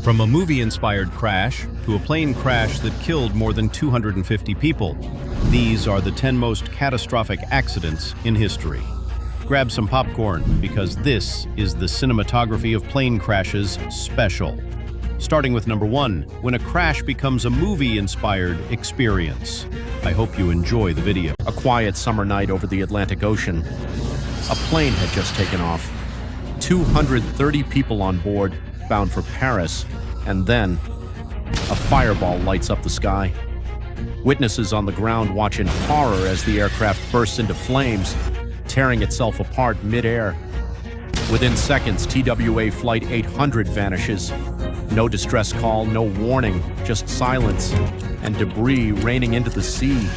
From a movie-inspired crash to a plane crash that killed more than 250 people, these are the 10 most catastrophic accidents in history. Grab some popcorn because this is the Cinematography of Plane Crashes special. Starting with number 1, when a crash becomes a movie-inspired experience. I hope you enjoy the video. A quiet summer night over the Atlantic Ocean. A plane had just taken off. 230 people on board, bound for Paris, and then a fireball lights up the sky. Witnesses on the ground watch in horror as the aircraft bursts into flames, tearing itself apart mid-air. Within seconds, TWA Flight 800 vanishes. No distress call, no warning, just silence and debris raining into the sea.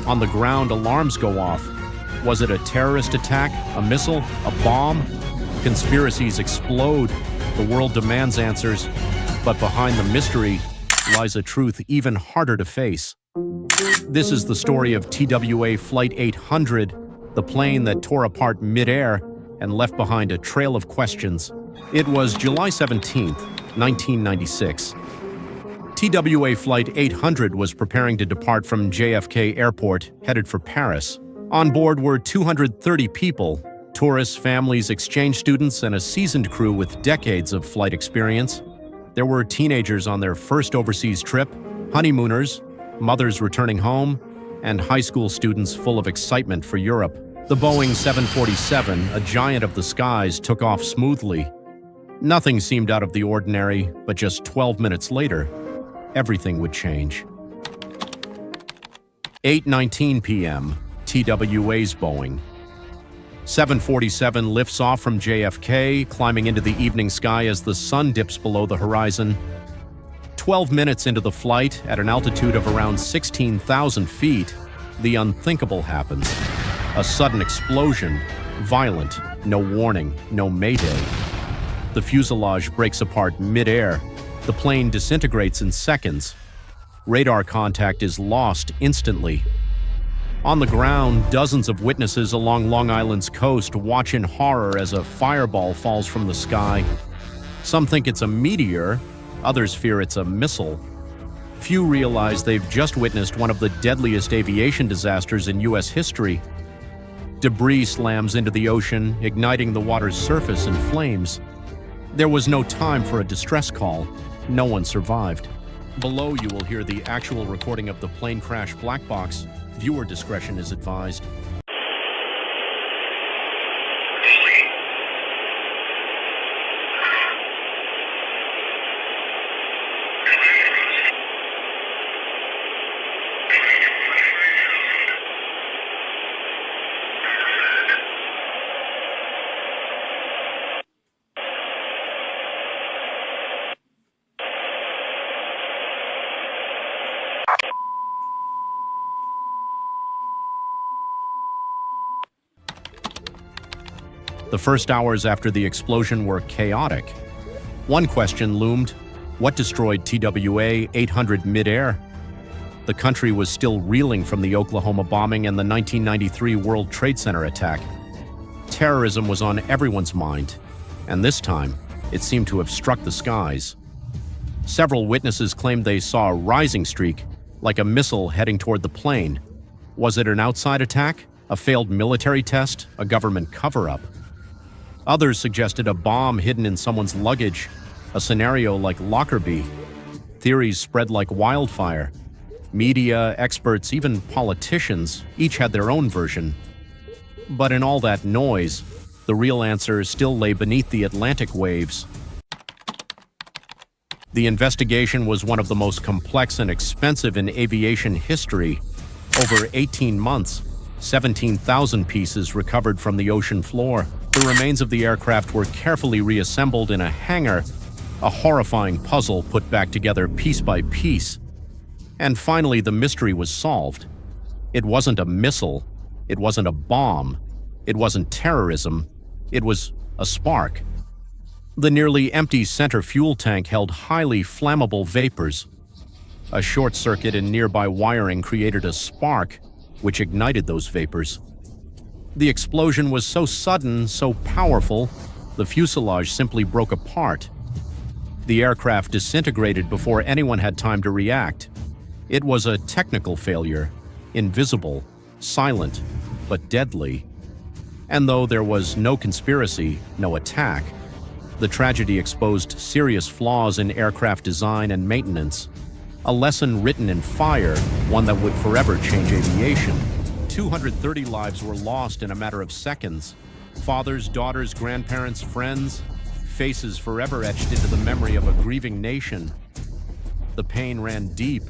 On the ground, alarms go off. Was it a terrorist attack, a missile, a bomb? Conspiracies explode. The world demands answers, but behind the mystery lies a truth even harder to face. This is the story of TWA Flight 800, the plane that tore apart mid-air and left behind a trail of questions. It was July 17th, 1996. TWA Flight 800 was preparing to depart from JFK Airport, headed for Paris. On board were 230 people, tourists, families, exchange students, and a seasoned crew with decades of flight experience. There were teenagers on their first overseas trip, honeymooners, mothers returning home, and high school students full of excitement for Europe. The Boeing 747, a giant of the skies, took off smoothly. Nothing seemed out of the ordinary, but just 12 minutes later, everything would change. 8:19 p.m., TWA's Boeing. 747 lifts off from JFK, climbing into the evening sky as the sun dips below the horizon. 12 minutes into the flight, at an altitude of around 16,000 feet, the unthinkable happens. A sudden explosion, violent, no warning, no Mayday. The fuselage breaks apart mid-air. The plane disintegrates in seconds. Radar contact is lost instantly. On the ground, dozens of witnesses along Long Island's coast watch in horror as a fireball falls from the sky. Some think it's a meteor, others fear it's a missile. Few realize they've just witnessed one of the deadliest aviation disasters in U.S. history. Debris slams into the ocean, igniting the water's surface in flames. There was no time for a distress call. No one survived. Below you will hear the actual recording of the plane crash black box. Viewer discretion is advised. The first hours after the explosion were chaotic. One question loomed: what destroyed TWA 800 mid-air? The country was still reeling from the Oklahoma bombing and the 1993 World Trade Center attack. Terrorism was on everyone's mind, and this time, it seemed to have struck the skies. Several witnesses claimed they saw a rising streak, like a missile heading toward the plane. Was it an outside attack, a failed military test, a government cover-up? Others suggested a bomb hidden in someone's luggage, a scenario like Lockerbie. Theories spread like wildfire. Media, experts, even politicians, each had their own version. But in all that noise, the real answer still lay beneath the Atlantic waves. The investigation was one of the most complex and expensive in aviation history. Over 18 months, 17,000 pieces recovered from the ocean floor. The remains of the aircraft were carefully reassembled in a hangar, a horrifying puzzle put back together piece by piece. And finally, the mystery was solved. It wasn't a missile. It wasn't a bomb. It wasn't terrorism. It was a spark. The nearly empty center fuel tank held highly flammable vapors. A short circuit in nearby wiring created a spark, which ignited those vapors. The explosion was so sudden, so powerful, the fuselage simply broke apart. The aircraft disintegrated before anyone had time to react. It was a technical failure, invisible, silent, but deadly. And though there was no conspiracy, no attack, the tragedy exposed serious flaws in aircraft design and maintenance. A lesson written in fire, one that would forever change aviation. 230 lives were lost in a matter of seconds. Fathers, daughters, grandparents, friends, faces forever etched into the memory of a grieving nation. The pain ran deep,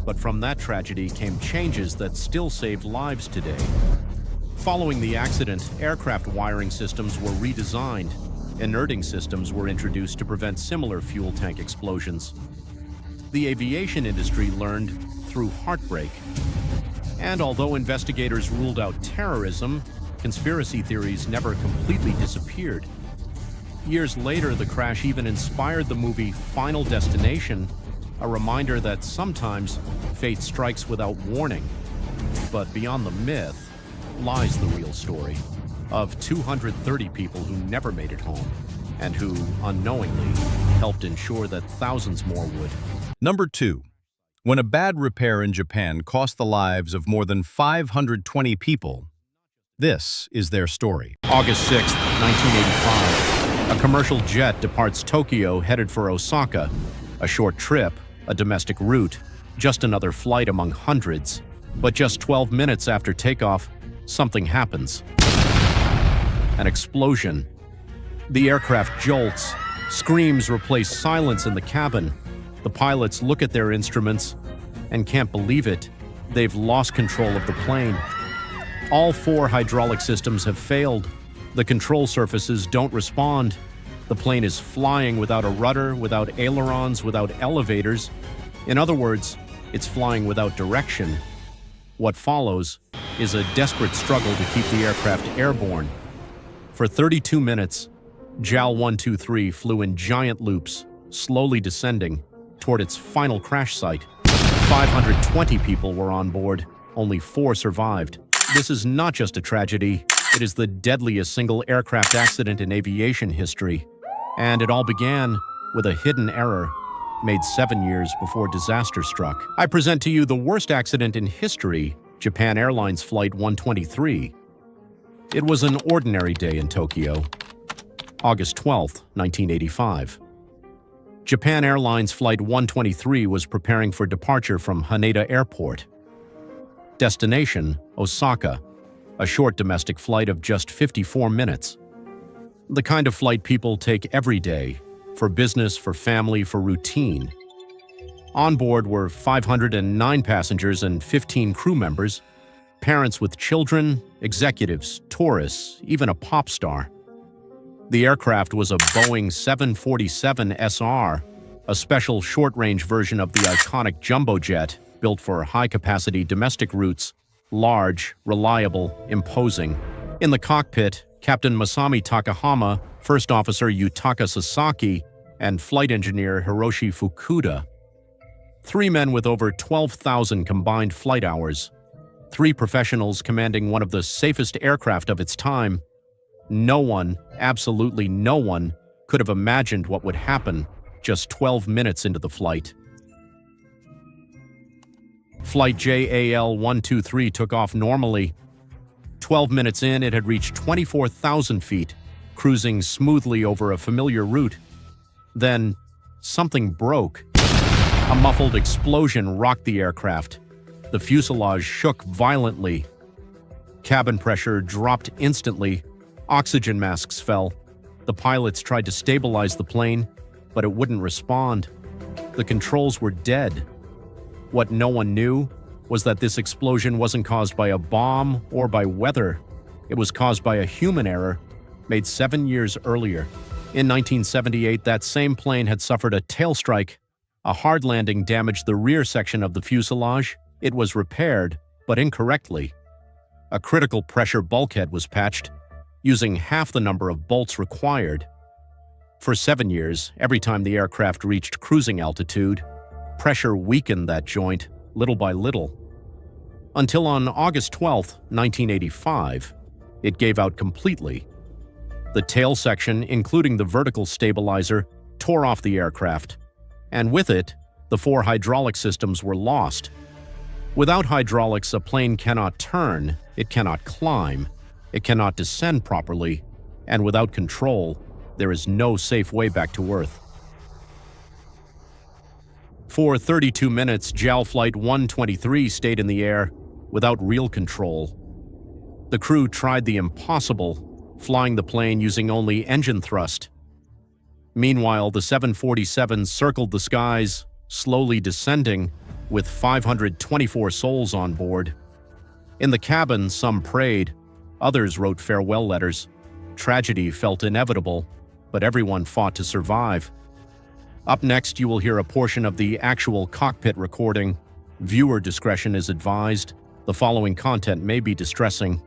but from that tragedy came changes that still save lives today. Following the accident, aircraft wiring systems were redesigned. Inerting systems were introduced to prevent similar fuel tank explosions. The aviation industry learned through heartbreak. And although investigators ruled out terrorism, conspiracy theories never completely disappeared. Years later, the crash even inspired the movie Final Destination, a reminder that sometimes fate strikes without warning. But beyond the myth lies the real story of 230 people who never made it home and who, unknowingly, helped ensure that thousands more would. Number 2. When a bad repair in Japan cost the lives of more than 520 people, this is their story. August 6, 1985. A commercial jet departs Tokyo headed for Osaka. A short trip, a domestic route, just another flight among hundreds. But just 12 minutes after takeoff, something happens. An explosion. The aircraft jolts. Screams replace silence in the cabin. The pilots look at their instruments and can't believe it. They've lost control of the plane. All 4 hydraulic systems have failed. The control surfaces don't respond. The plane is flying without a rudder, without ailerons, without elevators. In other words, it's flying without direction. What follows is a desperate struggle to keep the aircraft airborne. For 32 minutes, JAL 123 flew in giant loops, slowly descending toward its final crash site. 520 people were on board, only 4 survived. This is not just a tragedy, it is the deadliest single aircraft accident in aviation history. And it all began with a hidden error made 7 years before disaster struck. I present to you the worst accident in history, Japan Airlines Flight 123. It was an ordinary day in Tokyo, August 12, 1985. Japan Airlines Flight 123 was preparing for departure from Haneda Airport. Destination, Osaka, a short domestic flight of just 54 minutes. The kind of flight people take every day, for business, for family, for routine. On board were 509 passengers and 15 crew members, parents with children, executives, tourists, even a pop star. The aircraft was a Boeing 747 SR, a special short-range version of the iconic jumbo jet built for high-capacity domestic routes, large, reliable, imposing. In the cockpit, Captain Masami Takahama, First Officer Yutaka Sasaki, and Flight Engineer Hiroshi Fukuda. 3 men with over 12,000 combined flight hours. 3 professionals commanding one of the safest aircraft of its time. No one, absolutely no one, could have imagined what would happen just 12 minutes into the flight. Flight JAL 123 took off normally. 12 minutes in, it had reached 24,000 feet, cruising smoothly over a familiar route. Then, something broke. A muffled explosion rocked the aircraft. The fuselage shook violently. Cabin pressure dropped instantly. Oxygen masks fell. The pilots tried to stabilize the plane, but it wouldn't respond. The controls were dead. What no one knew was that this explosion wasn't caused by a bomb or by weather. It was caused by a human error made 7 years earlier. In 1978, that same plane had suffered a tail strike. A hard landing damaged the rear section of the fuselage. It was repaired, but incorrectly. A critical pressure bulkhead was patched, using half the number of bolts required. For 7 years, every time the aircraft reached cruising altitude, pressure weakened that joint little by little. Until on August 12, 1985, it gave out completely. The tail section, including the vertical stabilizer, tore off the aircraft, and with it, the 4 hydraulic systems were lost. Without hydraulics, a plane cannot turn, it cannot climb, it cannot descend properly, and without control, there is no safe way back to Earth. For 32 minutes, JAL Flight 123 stayed in the air without real control. The crew tried the impossible, flying the plane using only engine thrust. Meanwhile, the 747 circled the skies, slowly descending, with 524 souls on board. In the cabin, some prayed, others wrote farewell letters. Tragedy felt inevitable, but everyone fought to survive. Up next, you will hear a portion of the actual cockpit recording. Viewer discretion is advised. The following content may be distressing.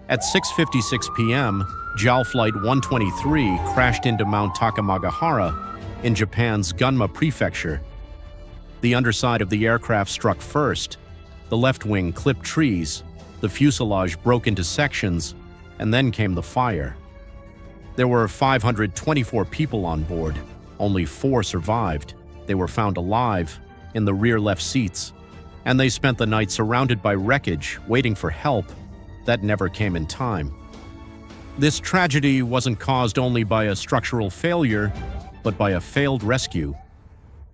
At 6:56 p.m., JAL Flight 123 crashed into Mount Takamagahara in Japan's Gunma Prefecture. The underside of the aircraft struck first, the left wing clipped trees, the fuselage broke into sections, and then came the fire. There were 524 people on board. Only 4 survived. They were found alive, in the rear left seats, and they spent the night surrounded by wreckage, waiting for help that never came in time. This tragedy wasn't caused only by a structural failure, but by a failed rescue.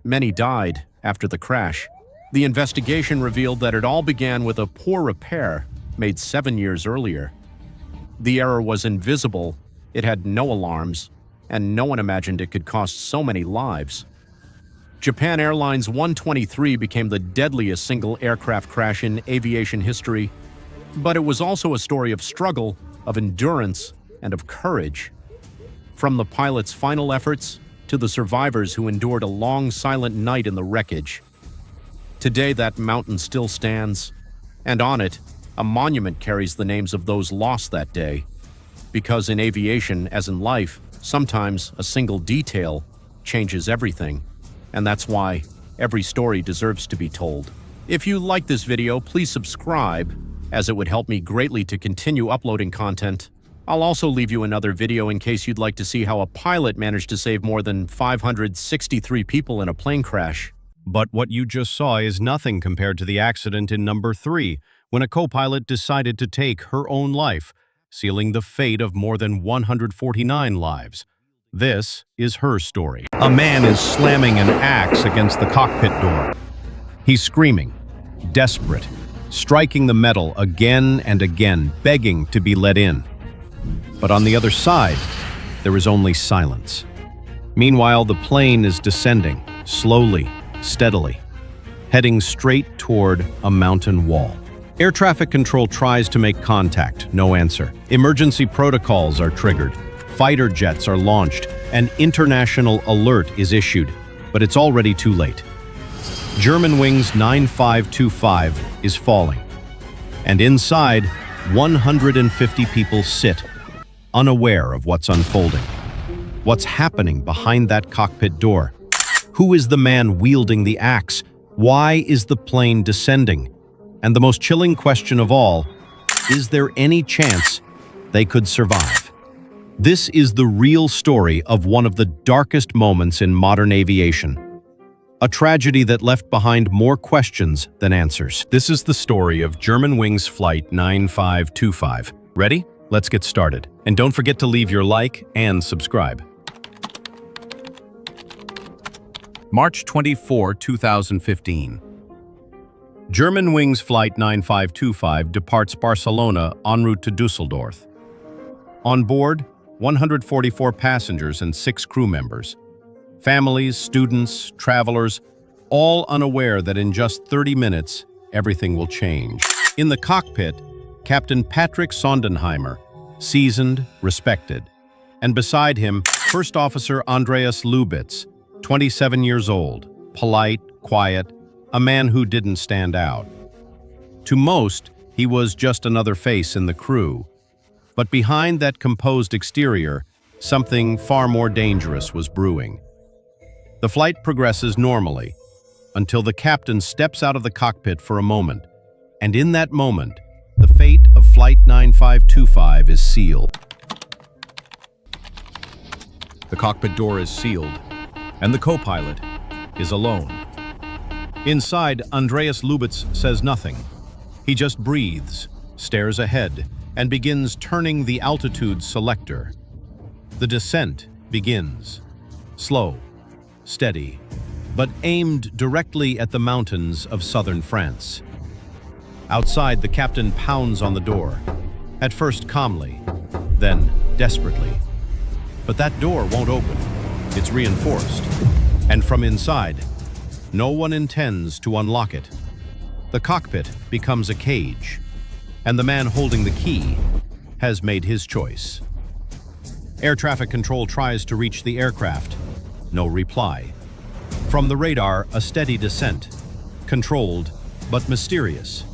Many died after the crash. The investigation revealed that it all began with a poor repair made 7 years earlier. The error was invisible, it had no alarms, and no one imagined it could cost so many lives. Japan Airlines 123 became the deadliest single aircraft crash in aviation history, but it was also a story of struggle, of endurance, and of courage. From the pilot's final efforts to the survivors who endured a long, silent night in the wreckage. Today, that mountain still stands, and on it, a monument carries the names of those lost that day. Because in aviation, as in life, sometimes a single detail changes everything, and that's why every story deserves to be told. If you like this video, please subscribe, as it would help me greatly to continue uploading content. I'll also leave you another video in case you'd like to see how a pilot managed to save more than 563 people in a plane crash. But what you just saw is nothing compared to the accident in number 3, when a co-pilot decided to take her own life, sealing the fate of more than 149 lives. This is her story. A man is slamming an axe against the cockpit door. He's screaming, desperate, striking the metal again and again, begging to be let in. But on the other side, there is only silence. Meanwhile, the plane is descending, slowly, steadily, heading straight toward a mountain wall. Air traffic control tries to make contact, no answer. Emergency protocols are triggered, fighter jets are launched, an international alert is issued, but it's already too late. Germanwings 9525 is falling, and inside, 150 people sit, unaware of what's unfolding. What's happening behind that cockpit door? Who is the man wielding the axe? Why is the plane descending? And the most chilling question of all, is there any chance they could survive? This is the real story of one of the darkest moments in modern aviation. A tragedy that left behind more questions than answers. This is the story of Germanwings Flight 9525. Ready? Let's get started. And don't forget to leave your like and subscribe. March 24, 2015. Germanwings Flight 9525 departs Barcelona en route to Dusseldorf. On board, 144 passengers and 6 crew members. Families, students, travelers, all unaware that in just 30 minutes, everything will change. In the cockpit, Captain Patrick Sondenheimer, seasoned, respected. And beside him, First Officer Andreas Lubitz, 27 years old, polite, quiet, a man who didn't stand out. To most, he was just another face in the crew. But behind that composed exterior, something far more dangerous was brewing. The flight progresses normally, until the captain steps out of the cockpit for a moment. And in that moment, the fate of Flight 9525 is sealed. The cockpit door is sealed, and the co-pilot is alone. Inside, Andreas Lubitz says nothing. He just breathes, stares ahead, and begins turning the altitude selector. The descent begins. Slow, steady, but aimed directly at the mountains of southern France. Outside, the captain pounds on the door, at first calmly, then desperately. But that door won't open. It's reinforced. And from inside, no one intends to unlock it. The cockpit becomes a cage, and the man holding the key has made his choice. Air traffic control tries to reach the aircraft. No reply. From the radar, a steady descent. Controlled, but mysterious.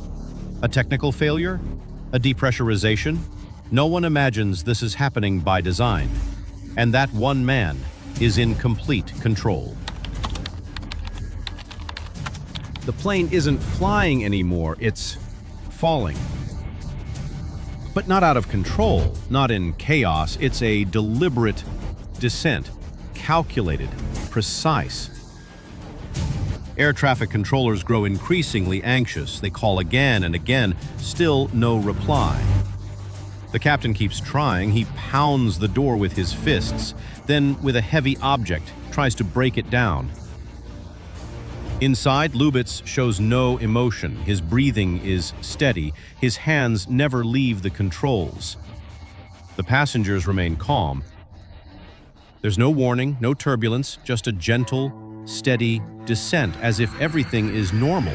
A technical failure? A depressurization? No one imagines this is happening by design. And that one man is in complete control. The plane isn't flying anymore, it's falling. But not out of control, not in chaos. It's a deliberate descent, calculated, precise. Air traffic controllers grow increasingly anxious. They call again and again, still no reply. The captain keeps trying. He pounds the door with his fists, then with a heavy object, tries to break it down. Inside, Lubitz shows no emotion. His breathing is steady. His hands never leave the controls. The passengers remain calm. There's no warning, no turbulence, just a gentle, steady descent, as if everything is normal.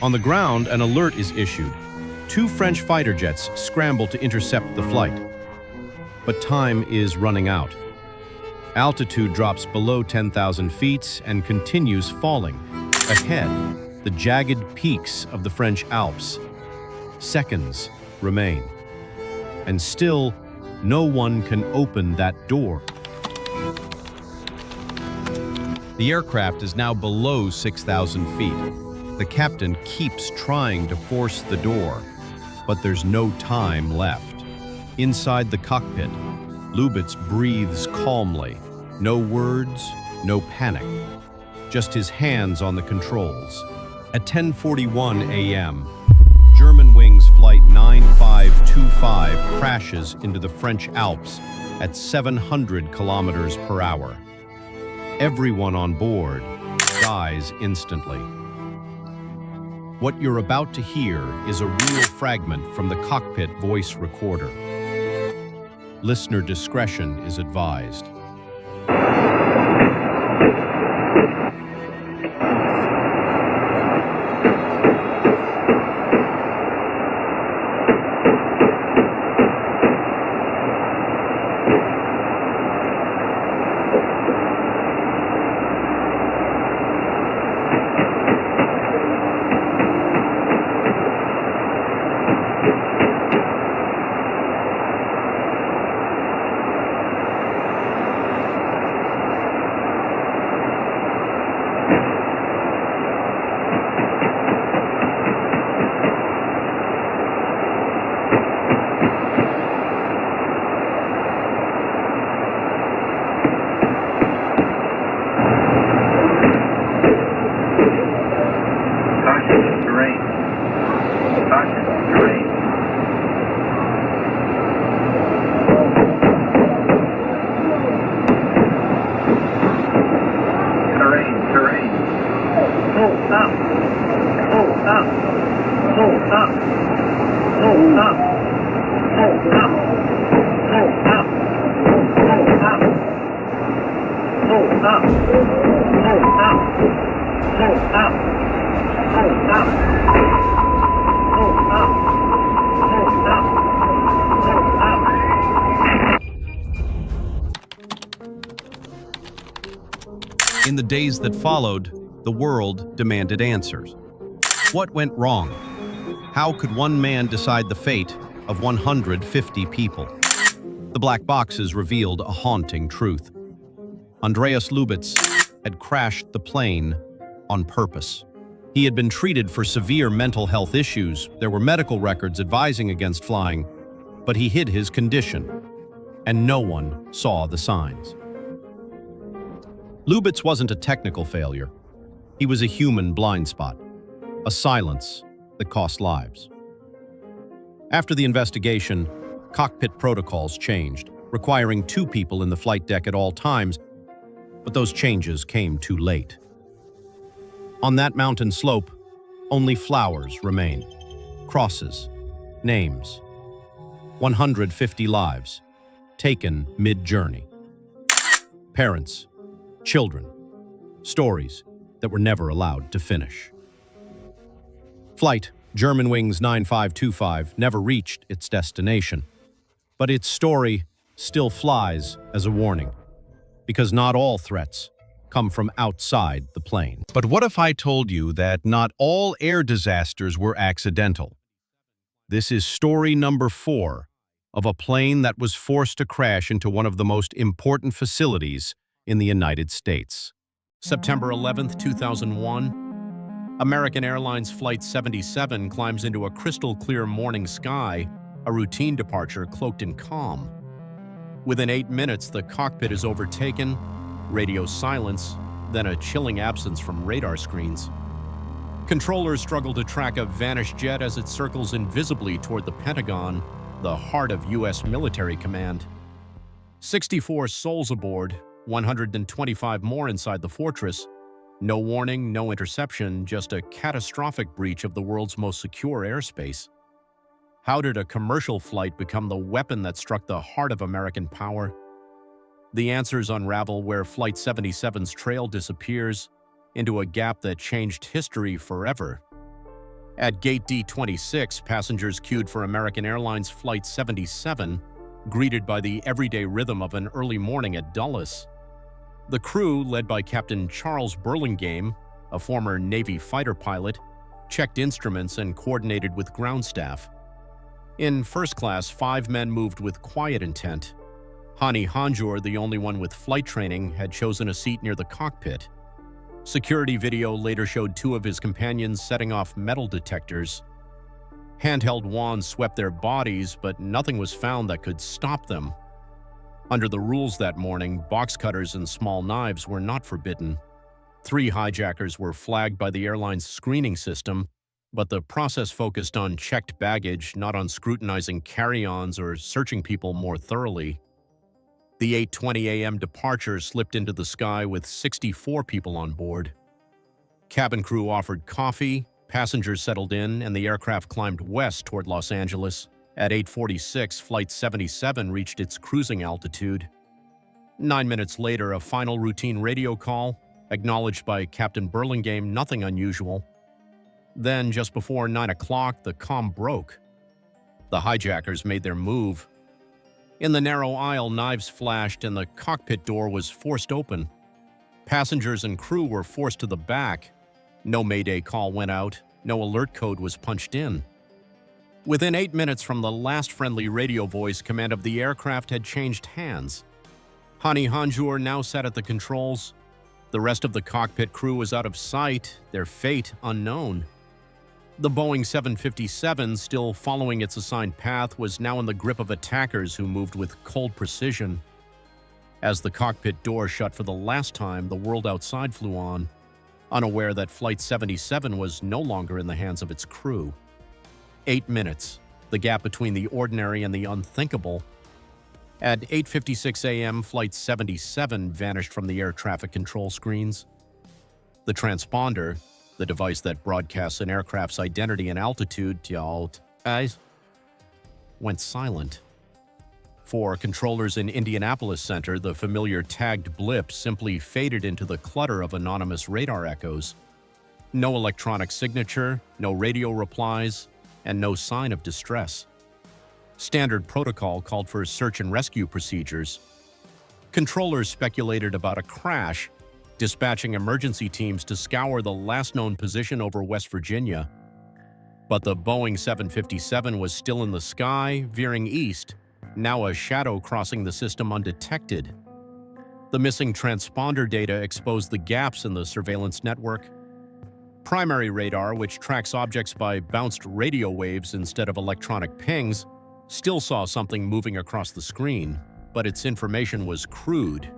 On the ground, an alert is issued. 2 French fighter jets scramble to intercept the flight. But time is running out. Altitude drops below 10,000 feet and continues falling. Ahead, the jagged peaks of the French Alps. Seconds remain. And still, no one can open that door. The aircraft is now below 6,000 feet. The captain keeps trying to force the door, but there's no time left. Inside the cockpit, Lubitz breathes calmly. No words, no panic. Just his hands on the controls. At 10:41 a.m., Germanwings Flight 9525 crashes into the French Alps at 700 kilometers per hour. Everyone on board dies instantly. What you're about to hear is a real fragment from the cockpit voice recorder. Listener discretion is advised. In the days that followed, the world demanded answers. What went wrong? How could one man decide the fate of 150 people? The black boxes revealed a haunting truth. Andreas Lubitz had crashed the plane on purpose. He had been treated for severe mental health issues. There were medical records advising against flying, but he hid his condition, and no one saw the signs. Lubitz wasn't a technical failure. He was a human blind spot, a silence that cost lives. After the investigation, cockpit protocols changed, requiring 2 people in the flight deck at all times, but those changes came too late. On that mountain slope, only flowers remained, crosses, names. 150 lives, taken mid-journey. Parents, children, stories that were never allowed to finish. Flight Germanwings 9525 never reached its destination, but its story still flies as a warning, because not all threats come from outside the plane. But what if I told you that not all air disasters were accidental? This is story number 4 of a plane that was forced to crash into one of the most important facilities in the United States. September 11, 2001, American Airlines Flight 77 climbs into a crystal-clear morning sky, a routine departure cloaked in calm. Within 8 minutes, the cockpit is overtaken, radio silence, then a chilling absence from radar screens. Controllers struggle to track a vanished jet as it circles invisibly toward the Pentagon, the heart of U.S. military command. 64 souls aboard, 125 more inside the fortress. No warning, no interception, just a catastrophic breach of the world's most secure airspace. How did a commercial flight become the weapon that struck the heart of American power? The answers unravel where Flight 77's trail disappears into a gap that changed history forever. At Gate D26, passengers queued for American Airlines Flight 77, greeted by the everyday rhythm of an early morning at Dulles. The crew, led by Captain Charles Burlingame, a former Navy fighter pilot, checked instruments and coordinated with ground staff. In first class, 5 men moved with quiet intent. Hani Hanjour, the only one with flight training, had chosen a seat near the cockpit. Security video later showed 2 of his companions setting off metal detectors. Handheld wands swept their bodies, but nothing was found that could stop them. Under the rules that morning, box cutters and small knives were not forbidden. 3 hijackers were flagged by the airline's screening system, but the process focused on checked baggage, not on scrutinizing carry-ons or searching people more thoroughly. The 8:20 a.m. departure slipped into the sky with 64 people on board. Cabin crew offered coffee, passengers settled in, and the aircraft climbed west toward Los Angeles. At 8:46, Flight 77 reached its cruising altitude. 9 minutes later, a final routine radio call, acknowledged by Captain Burlingame, nothing unusual. Then, just before 9 o'clock, the comm broke. The hijackers made their move. In the narrow aisle, knives flashed and the cockpit door was forced open. Passengers and crew were forced to the back. No Mayday call went out, no alert code was punched in. Within 8 minutes from the last friendly radio voice, command of the aircraft had changed hands. Hani Hanjour now sat at the controls. The rest of the cockpit crew was out of sight, their fate unknown. The Boeing 757, still following its assigned path, was now in the grip of attackers who moved with cold precision. As the cockpit door shut for the last time, the world outside flew on, unaware that Flight 77 was no longer in the hands of its crew. 8 minutes, the gap between the ordinary and the unthinkable. At 8:56 a.m., Flight 77 vanished from the air traffic control screens. The transponder, the device that broadcasts an aircraft's identity and altitude, went silent. For controllers in Indianapolis Center, the familiar tagged blip simply faded into the clutter of anonymous radar echoes. No electronic signature, no radio replies, and no sign of distress. Standard protocol called for search and rescue procedures. Controllers speculated about a crash, dispatching emergency teams to scour the last known position over West Virginia. But the Boeing 757 was still in the sky, veering east, now a shadow crossing the system undetected. The missing transponder data exposed the gaps in the surveillance network. Primary radar, which tracks objects by bounced radio waves instead of electronic pings, still saw something moving across the screen, but its information was crude.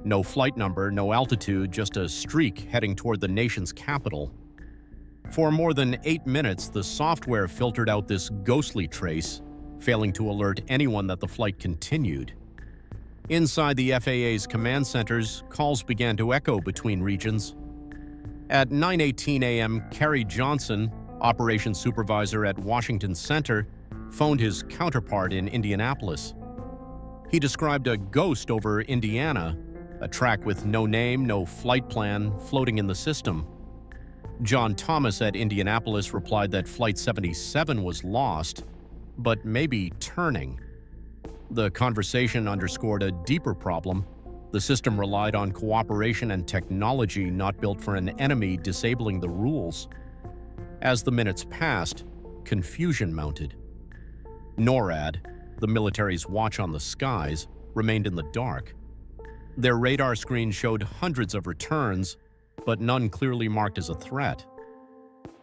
No flight number, no altitude, just a streak heading toward the nation's capital. For more than 8 minutes, the software filtered out this ghostly trace, failing to alert anyone that the flight continued. Inside the FAA's command centers, calls began to echo between regions. At 9:18 a.m., Kerry Johnson, operations supervisor at Washington Center, phoned his counterpart in Indianapolis. He described a ghost over Indiana, a track with no name, no flight plan, floating in the system. John Thomas at Indianapolis replied that Flight 77 was lost, but maybe turning. The conversation underscored a deeper problem. The system relied on cooperation and technology not built for an enemy disabling the rules. As the minutes passed, confusion mounted. NORAD, the military's watch on the skies, remained in the dark. Their radar screen showed hundreds of returns, but none clearly marked as a threat.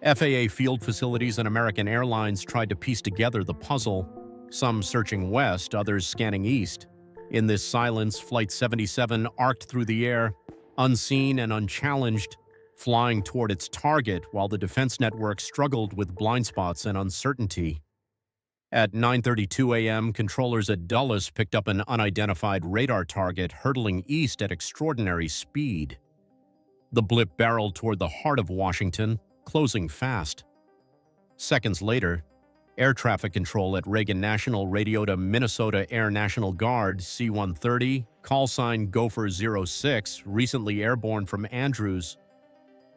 FAA field facilities and American Airlines tried to piece together the puzzle, some searching west, others scanning east. In this silence, Flight 77 arced through the air, unseen and unchallenged, flying toward its target while the defense network struggled with blind spots and uncertainty. At 9:32 a.m., controllers at Dulles picked up an unidentified radar target hurtling east at extraordinary speed. The blip barreled toward the heart of Washington, closing fast. Seconds later, air traffic control at Reagan National radioed a Minnesota Air National Guard C-130, call sign Gopher 06, recently airborne from Andrews.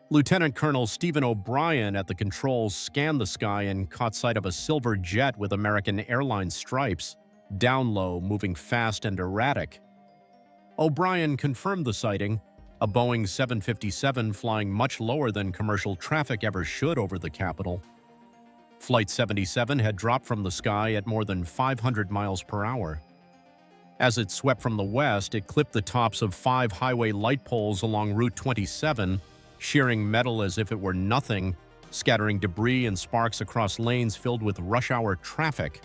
Lieutenant Colonel Stephen O'Brien at the controls scanned the sky and caught sight of a silver jet with American Airlines stripes, down low, moving fast and erratic. O'Brien confirmed the sighting, a Boeing 757 flying much lower than commercial traffic ever should over the capital. Flight 77 had dropped from the sky at more than 500 miles per hour. As it swept from the west, it clipped the tops of 5 highway light poles along Route 27, shearing metal as if it were nothing, scattering debris and sparks across lanes filled with rush-hour traffic.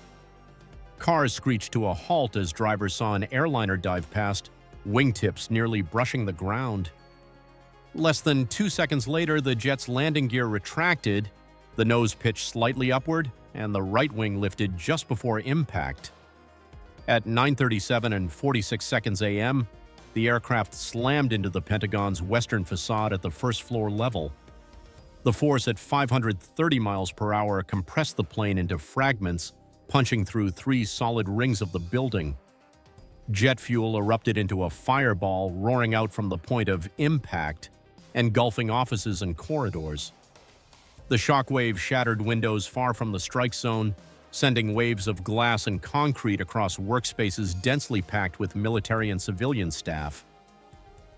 Cars screeched to a halt as drivers saw an airliner dive past, wingtips nearly brushing the ground. Less than 2 seconds later, the jet's landing gear retracted, the nose pitched slightly upward, and the right wing lifted just before impact. At 9:37 and 46 seconds a.m., the aircraft slammed into the Pentagon's western facade at the first-floor level. The force at 530 miles per hour compressed the plane into fragments, punching through 3 solid rings of the building. Jet fuel erupted into a fireball, roaring out from the point of impact, engulfing offices and corridors. The shockwave shattered windows far from the strike zone, sending waves of glass and concrete across workspaces densely packed with military and civilian staff.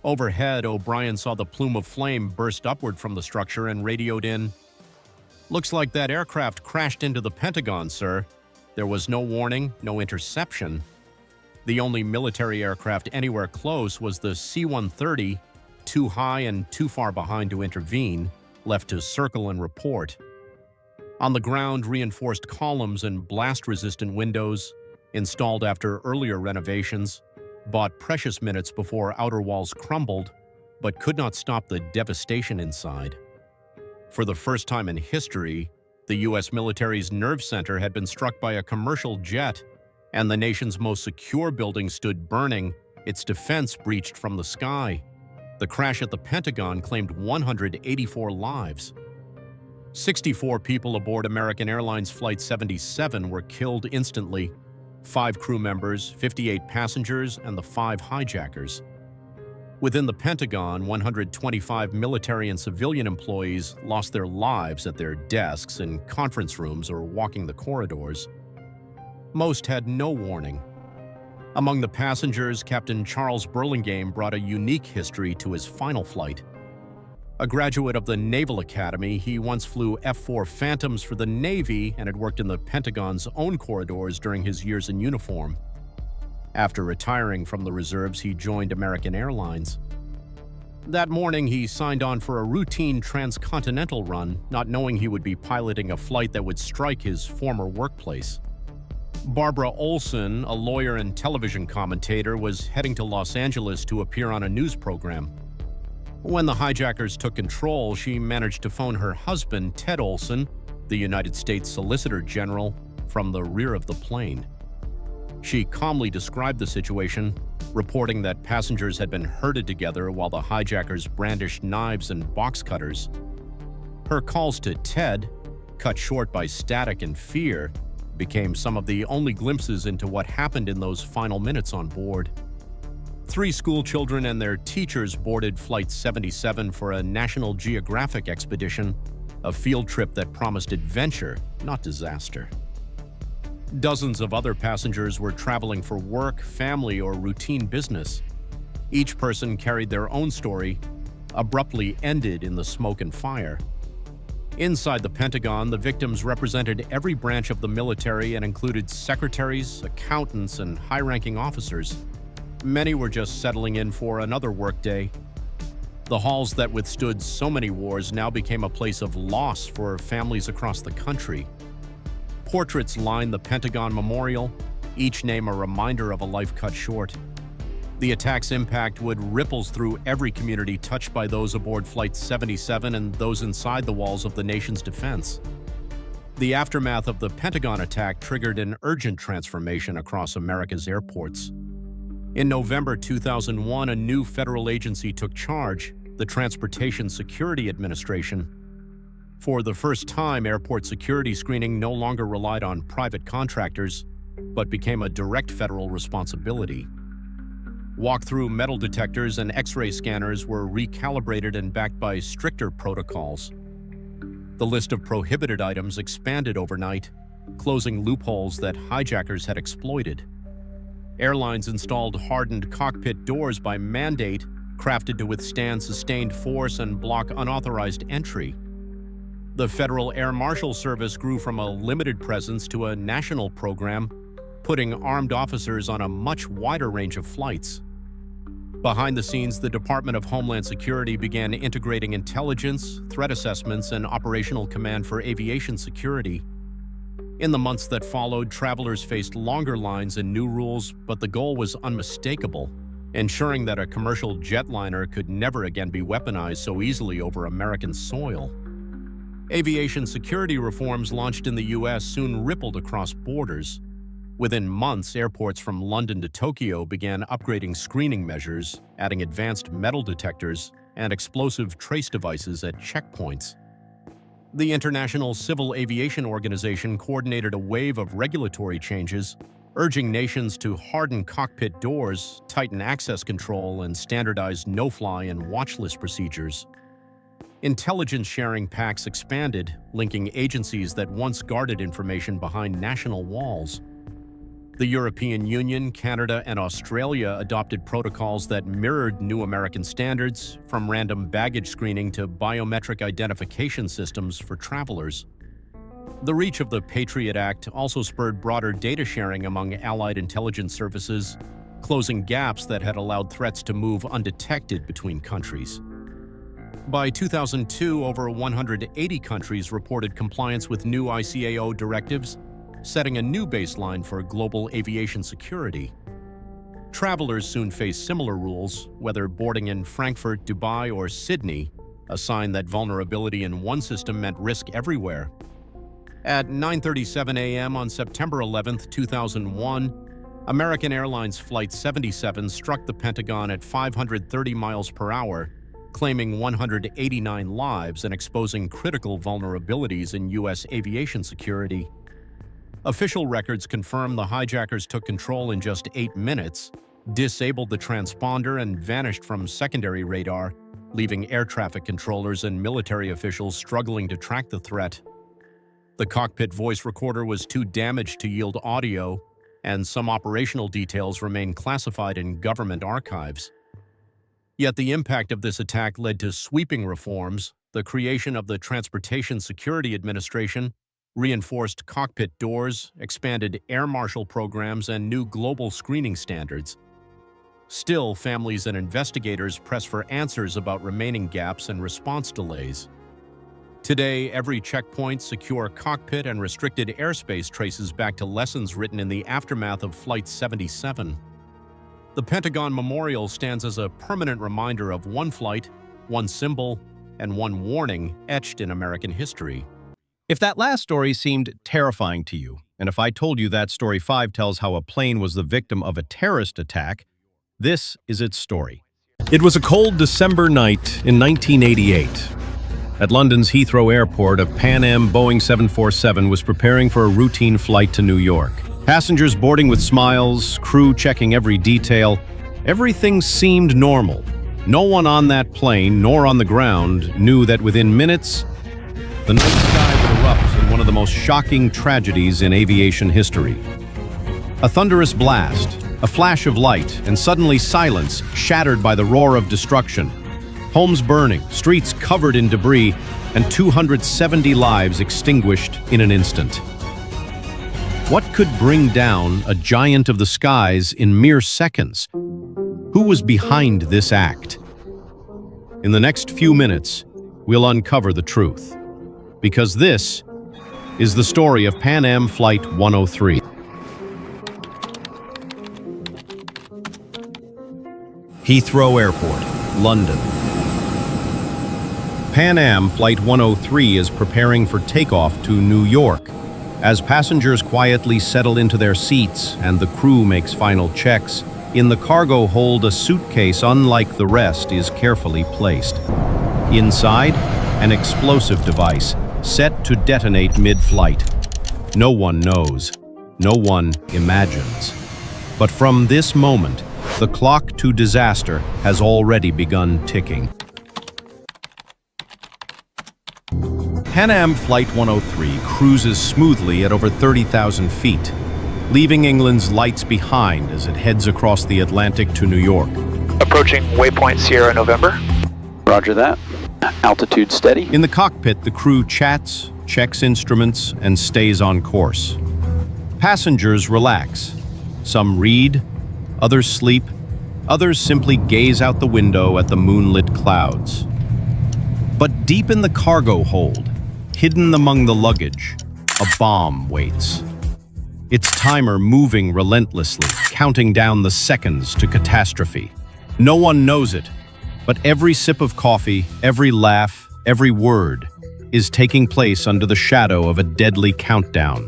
Overhead, O'Brien saw the plume of flame burst upward from the structure and radioed in, "Looks like that aircraft crashed into the Pentagon, sir. There was no warning, no interception." The only military aircraft anywhere close was the C-130, too high and too far behind to intervene, left to circle and report. On the ground, reinforced columns and blast-resistant windows, installed after earlier renovations, bought precious minutes before outer walls crumbled, but could not stop the devastation inside. For the first time in history, the U.S. military's nerve center had been struck by a commercial jet, and the nation's most secure building stood burning, its defense breached from the sky. The crash at the Pentagon claimed 184 lives. 64 people aboard American Airlines Flight 77 were killed instantly, 5 crew members, 58 passengers, and the 5 hijackers. Within the Pentagon, 125 military and civilian employees lost their lives at their desks, in conference rooms, or walking the corridors. Most had no warning. Among the passengers, Captain Charles Burlingame brought a unique history to his final flight. A graduate of the Naval Academy, he once flew F-4 Phantoms for the Navy and had worked in the Pentagon's own corridors during his years in uniform. After retiring from the reserves, he joined American Airlines. That morning, he signed on for a routine transcontinental run, not knowing he would be piloting a flight that would strike his former workplace. Barbara Olson, a lawyer and television commentator, was heading to Los Angeles to appear on a news program. When the hijackers took control, she managed to phone her husband, Ted Olson, the United States Solicitor General, from the rear of the plane. She calmly described the situation, reporting that passengers had been herded together while the hijackers brandished knives and box cutters. Her calls to Ted, cut short by static and fear, became some of the only glimpses into what happened in those final minutes on board. 3 school children and their teachers boarded Flight 77 for a National Geographic expedition, a field trip that promised adventure, not disaster. Dozens of other passengers were traveling for work, family, or routine business. Each person carried their own story, abruptly ended in the smoke and fire. Inside the Pentagon, the victims represented every branch of the military and included secretaries, accountants, and high-ranking officers. Many were just settling in for another workday. The halls that withstood so many wars now became a place of loss for families across the country. Portraits lined the Pentagon Memorial, each name a reminder of a life cut short. The attack's impact would ripples through every community touched by those aboard Flight 77 and those inside the walls of the nation's defense. The aftermath of the Pentagon attack triggered an urgent transformation across America's airports. In November 2001, a new federal agency took charge, the Transportation Security Administration. For the first time, airport security screening no longer relied on private contractors, but became a direct federal responsibility. Walk-through metal detectors and X-ray scanners were recalibrated and backed by stricter protocols. The list of prohibited items expanded overnight, closing loopholes that hijackers had exploited. Airlines installed hardened cockpit doors by mandate, crafted to withstand sustained force and block unauthorized entry. The Federal Air Marshal Service grew from a limited presence to a national program, putting armed officers on a much wider range of flights. Behind the scenes, the Department of Homeland Security began integrating intelligence, threat assessments, and operational command for aviation security. In the months that followed, travelers faced longer lines and new rules, but the goal was unmistakable: ensuring that a commercial jetliner could never again be weaponized so easily over American soil. Aviation security reforms launched in the U.S. soon rippled across borders. Within months, airports from London to Tokyo began upgrading screening measures, adding advanced metal detectors and explosive trace devices at checkpoints. The International Civil Aviation Organization coordinated a wave of regulatory changes, urging nations to harden cockpit doors, tighten access control, and standardize no-fly and watchlist procedures. Intelligence sharing pacts expanded, linking agencies that once guarded information behind national walls. The European Union, Canada, and Australia adopted protocols that mirrored new American standards, from random baggage screening to biometric identification systems for travelers. The reach of the Patriot Act also spurred broader data sharing among allied intelligence services, closing gaps that had allowed threats to move undetected between countries. By 2002, over 180 countries reported compliance with new ICAO directives, setting a new baseline for global aviation security. Travelers soon faced similar rules, whether boarding in Frankfurt, Dubai, or Sydney, a sign that vulnerability in one system meant risk everywhere. At 9:37 a.m. on September 11, 2001, American Airlines Flight 77 struck the Pentagon at 530 miles per hour, claiming 189 lives and exposing critical vulnerabilities in U.S. aviation security. Official records confirm the hijackers took control in just 8 minutes, disabled the transponder, and vanished from secondary radar, leaving air traffic controllers and military officials struggling to track the threat. The cockpit voice recorder was too damaged to yield audio, and some operational details remain classified in government archives. Yet the impact of this attack led to sweeping reforms, the creation of the Transportation Security Administration, reinforced cockpit doors, expanded air marshal programs, and new global screening standards. Still, families and investigators press for answers about remaining gaps and response delays. Today, every checkpoint, secure cockpit, and restricted airspace traces back to lessons written in the aftermath of Flight 77. The Pentagon Memorial stands as a permanent reminder of one flight, one symbol, and one warning etched in American history. If that last story seemed terrifying to you, and if I told you that story 5 tells how a plane was the victim of a terrorist attack, this is its story. It was a cold December night in 1988. At London's Heathrow Airport, a Pan Am Boeing 747 was preparing for a routine flight to New York. Passengers boarding with smiles, crew checking every detail. Everything seemed normal. No one on that plane, nor on the ground, knew that within minutes, the night sky would erupt in one of the most shocking tragedies in aviation history. A thunderous blast, a flash of light, and suddenly silence shattered by the roar of destruction. Homes burning, streets covered in debris, and 270 lives extinguished in an instant. What could bring down a giant of the skies in mere seconds? Who was behind this act? In the next few minutes, we'll uncover the truth. Because this is the story of Pan Am Flight 103. Heathrow Airport, London. Pan Am Flight 103 is preparing for takeoff to New York. As passengers quietly settle into their seats and the crew makes final checks, in the cargo hold a suitcase unlike the rest is carefully placed. Inside, an explosive device set to detonate mid-flight. No one knows. No one imagines. But from this moment, the clock to disaster has already begun ticking. Pan Am Flight 103 cruises smoothly at over 30,000 feet, leaving England's lights behind as it heads across the Atlantic to New York. Approaching waypoint Sierra November. Roger that. Altitude steady. In the cockpit, the crew chats, checks instruments, and stays on course. Passengers relax. Some read, others sleep, others simply gaze out the window at the moonlit clouds. But deep in the cargo hold, hidden among the luggage, a bomb waits. Its timer moving relentlessly, counting down the seconds to catastrophe. No one knows it, but every sip of coffee, every laugh, every word is taking place under the shadow of a deadly countdown.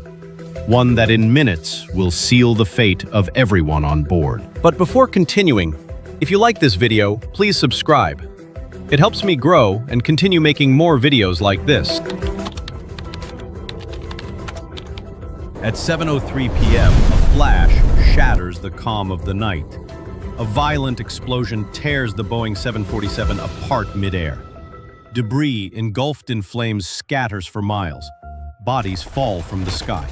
One that in minutes will seal the fate of everyone on board. But before continuing, if you like this video, please subscribe. It helps me grow and continue making more videos like this. At 7:03 p.m., a flash shatters the calm of the night. A violent explosion tears the Boeing 747 apart midair. Debris engulfed in flames scatters for miles. Bodies fall from the sky.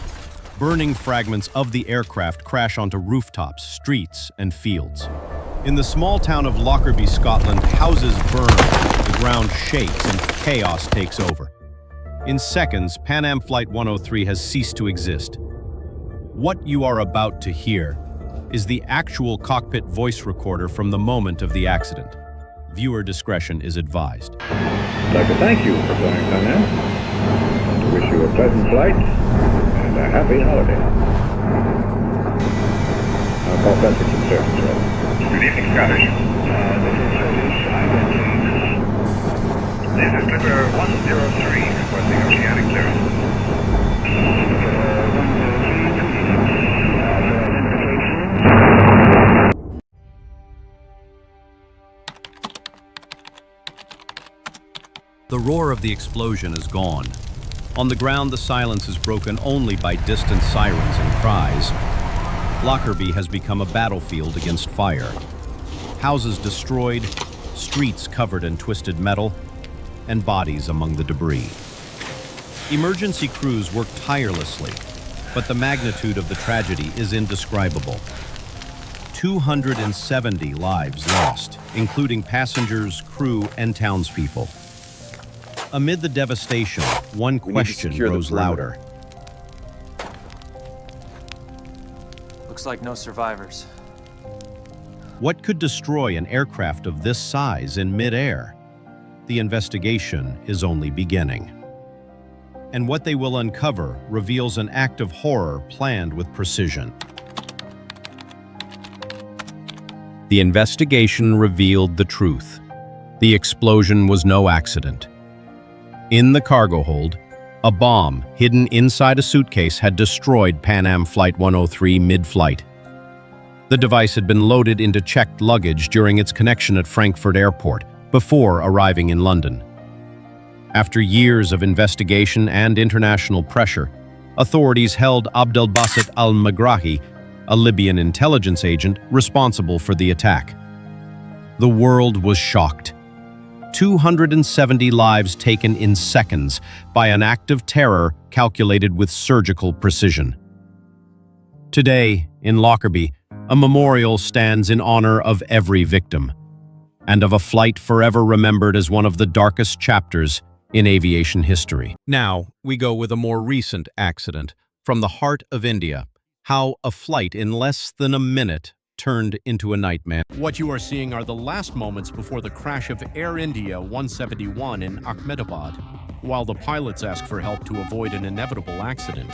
Burning fragments of the aircraft crash onto rooftops, streets, and fields. In the small town of Lockerbie, Scotland, houses burn, the ground shakes, and chaos takes over. In seconds, Pan Am Flight 103 has ceased to exist. What you are about to hear is the actual cockpit voice recorder from the moment of the accident. Viewer discretion is advised. I'd like to thank you for flying Pan Am, and to wish you a pleasant flight and a happy holiday. I'll call Spencer concerned, sir. Good evening, Scottish. This is Clipper 103 requesting oceanic clearance. The roar of the explosion is gone. On the ground, the silence is broken only by distant sirens and cries. Lockerbie has become a battlefield against fire. Houses destroyed, streets covered in twisted metal, and bodies among the debris. Emergency crews work tirelessly, but the magnitude of the tragedy is indescribable. 270 lives lost, including passengers, crew, and townspeople. Amid the devastation, one question grows louder. Looks like no survivors. What could destroy an aircraft of this size in mid-air? The investigation is only beginning. And what they will uncover reveals an act of horror planned with precision. The investigation revealed the truth. The explosion was no accident. In the cargo hold, a bomb hidden inside a suitcase had destroyed Pan Am Flight 103 mid-flight. The device had been loaded into checked luggage during its connection at Frankfurt Airport, before arriving in London. After years of investigation and international pressure, authorities held Abdelbasit al-Megrahi, a Libyan intelligence agent responsible for the attack. The world was shocked. 270 lives taken in seconds by an act of terror calculated with surgical precision. Today, in Lockerbie, a memorial stands in honor of every victim, and of a flight forever remembered as one of the darkest chapters in aviation history. Now, we go with a more recent accident from the heart of India, how a flight in less than a minute turned into a nightmare. What you are seeing are the last moments before the crash of Air India 171 in Ahmedabad, while the pilots ask for help to avoid an inevitable accident.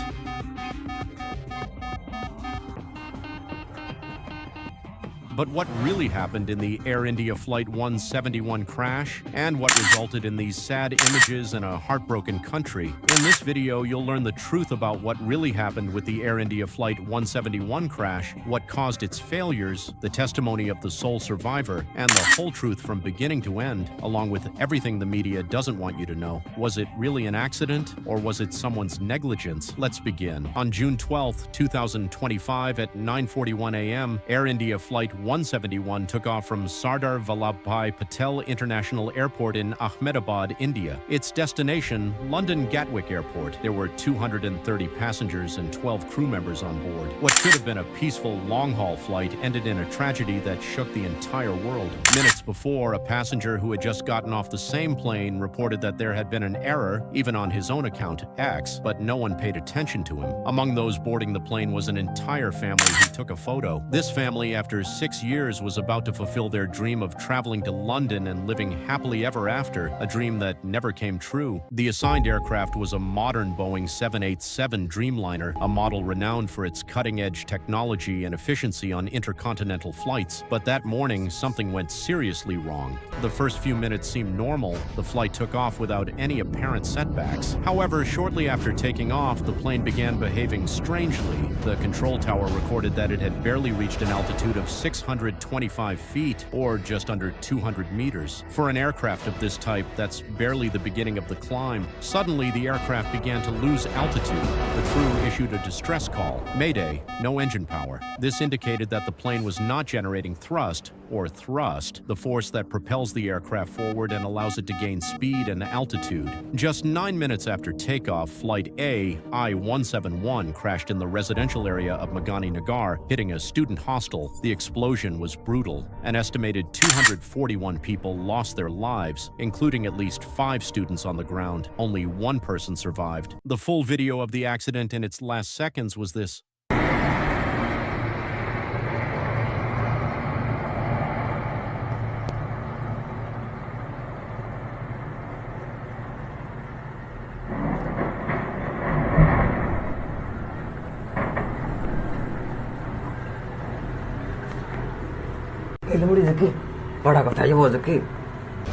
But what really happened in the Air India Flight 171 crash, and what resulted in these sad images in a heartbroken country? In this video, you'll learn the truth about what really happened with the Air India Flight 171 crash, what caused its failures, the testimony of the sole survivor, and the whole truth from beginning to end, along with everything the media doesn't want you to know. Was it really an accident, or was it someone's negligence? Let's begin. On June 12, 2025 at 9:41 a.m., Air India Flight 171 took off from Sardar Vallabhbhai Patel International Airport in Ahmedabad, India. Its destination, London Gatwick Airport. There were 230 passengers and 12 crew members on board. What could have been a peaceful long-haul flight ended in a tragedy that shook the entire world. Minutes before, a passenger who had just gotten off the same plane reported that there had been an error, even on his own account, X, but no one paid attention to him. Among those boarding the plane was an entire family who took a photo. This family, after 6 years, was about to fulfill their dream of traveling to London and living happily ever after, a dream that never came true. The assigned aircraft was a modern Boeing 787 Dreamliner, a model renowned for its cutting-edge technology and efficiency on intercontinental flights. But that morning, something went seriously wrong. The first few minutes seemed normal. The flight took off without any apparent setbacks. However, shortly after taking off, the plane began behaving strangely. The control tower recorded that it had barely reached an altitude of 625 feet, or just under 200 meters. For an aircraft of this type, that's barely the beginning of the climb. Suddenly, the aircraft began to lose altitude. The crew issued a distress call. Mayday, no engine power. This indicated that the plane was not generating thrust, or thrust, the force that propels the aircraft forward and allows it to gain speed and altitude. Just 9 minutes after takeoff, Flight A, I-171, crashed in the residential area of Magani Nagar, hitting a student hostel. The explosion was brutal. An estimated 241 people lost their lives, including at least 5 students on the ground. Only 1 person survived. The full video of the accident in its last seconds was this.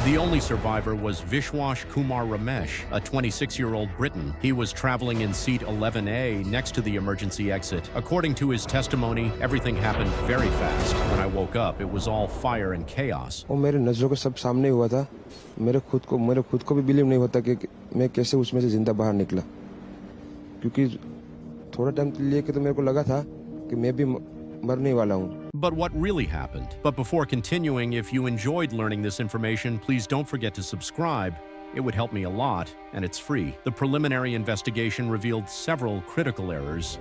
The only survivor was Vishwash Kumar Ramesh, a 26-year-old Briton. He was traveling in seat 11A next to the emergency exit. According to his testimony, everything happened very fast. When I woke up, it was all fire and chaos. वो मेरे नज़रों के सब सामने हुआ था. मेरे खुद को भी बिलीव नहीं होता कि मैं कैसे उसमें से जिंदा बाहर निकला. क्योंकि थोड़ा टाइम लिए कि तो मेरे को लगा था कि मैं भी मरने वाला हूँ. But what really happened? But before continuing, if you enjoyed learning this information, please don't forget to subscribe. It would help me a lot, and it's free. The preliminary investigation revealed several critical errors.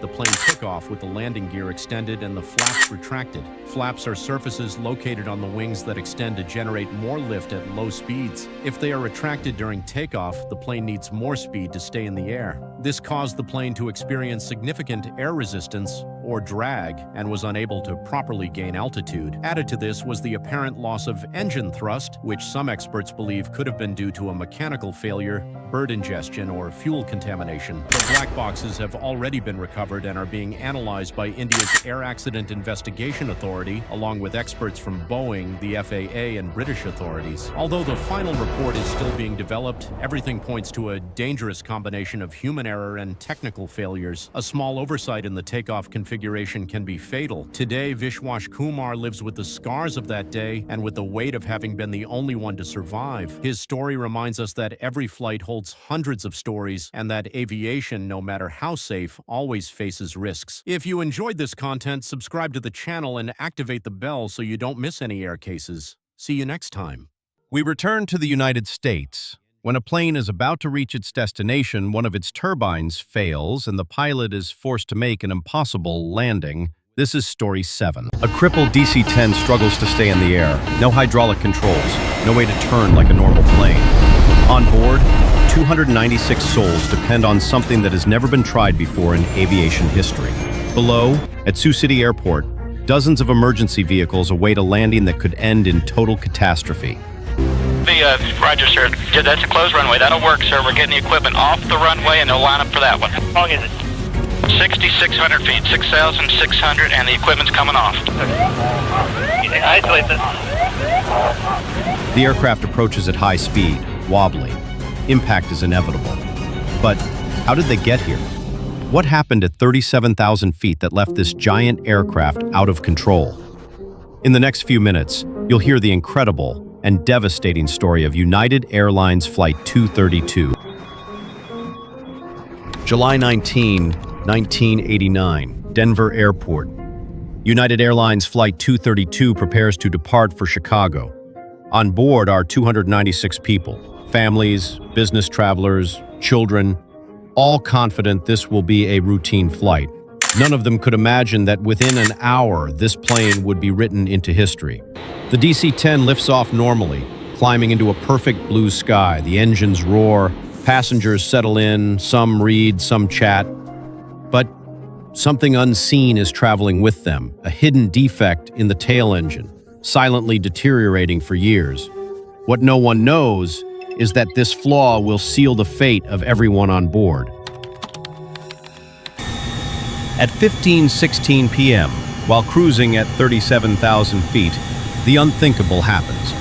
The plane took off with the landing gear extended and the flaps retracted. Flaps are surfaces located on the wings that extend to generate more lift at low speeds. If they are retracted during takeoff, the plane needs more speed to stay in the air. This caused the plane to experience significant air resistance or drag and was unable to properly gain altitude. Added to this was the apparent loss of engine thrust, which some experts believe could have been due to a mechanical failure, bird ingestion, or fuel contamination. The black boxes have already been recovered and are being analyzed by India's Air Accident Investigation Authority, along with experts from Boeing, the FAA, and British authorities. Although the final report is still being developed, everything points to a dangerous combination of human error and technical failures. A small oversight in the takeoff configuration can be fatal. Today, Vishwash Kumar lives with the scars of that day and with the weight of having been the only one to survive. His story reminds us that every flight holds hundreds of stories and that aviation, no matter how safe, always faces risks. If you enjoyed this content, subscribe to the channel and activate the bell so you don't miss any air cases. See you next time. We return to the United States. When a plane is about to reach its destination, one of its turbines fails and the pilot is forced to make an impossible landing. This is Story 7. A crippled DC-10 struggles to stay in the air. No hydraulic controls, no way to turn like a normal plane. On board, 296 souls depend on something that has never been tried before in aviation history. Below, at Sioux City Airport, dozens of emergency vehicles await a landing that could end in total catastrophe. Roger, sir. That's a closed runway. That'll work, sir. We're getting the equipment off the runway, and they'll line up for that one. How long is it? 6,600 feet, 6,600, and the equipment's coming off. Isolate this. The aircraft approaches at high speed, wobbly. Impact is inevitable. But how did they get here? What happened at 37,000 feet that left this giant aircraft out of control? In the next few minutes, you'll hear the incredible and devastating story of United Airlines Flight 232. July 19, 1989, Denver Airport. United Airlines Flight 232 prepares to depart for Chicago. On board are 296 people, families, business travelers, children, all confident this will be a routine flight. None of them could imagine that within an hour, this plane would be written into history. The DC-10 lifts off normally, climbing into a perfect blue sky. The engines roar, passengers settle in, some read, some chat. But something unseen is traveling with them, a hidden defect in the tail engine, silently deteriorating for years. What no one knows is that this flaw will seal the fate of everyone on board. At 15:16 p.m., while cruising at 37,000 feet, the unthinkable happens.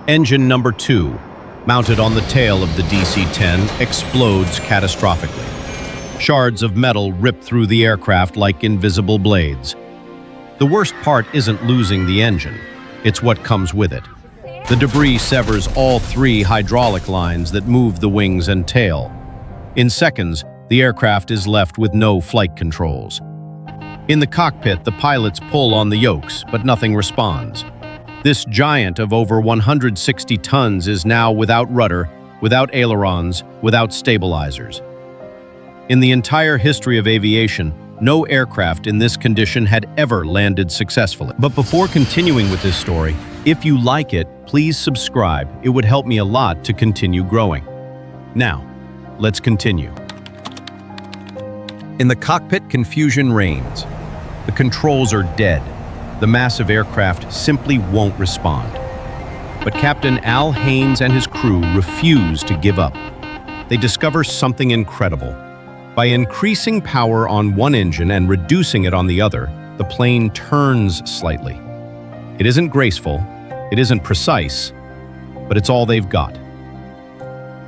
Engine number 2, mounted on the tail of the DC-10, explodes catastrophically. Shards of metal rip through the aircraft like invisible blades. The worst part isn't losing the engine, it's what comes with it. The debris severs all 3 hydraulic lines that move the wings and tail. In seconds, the aircraft is left with no flight controls. In the cockpit, the pilots pull on the yokes, but nothing responds. This giant of over 160 tons is now without rudder, without ailerons, without stabilizers. In the entire history of aviation, no aircraft in this condition had ever landed successfully. But before continuing with this story, if you like it, please subscribe. It would help me a lot to continue growing. Now, let's continue. In the cockpit, confusion reigns. The controls are dead. The massive aircraft simply won't respond. But Captain Al Haynes and his crew refuse to give up. They discover something incredible. By increasing power on one engine and reducing it on the other, the plane turns slightly. It isn't graceful, it isn't precise, but it's all they've got.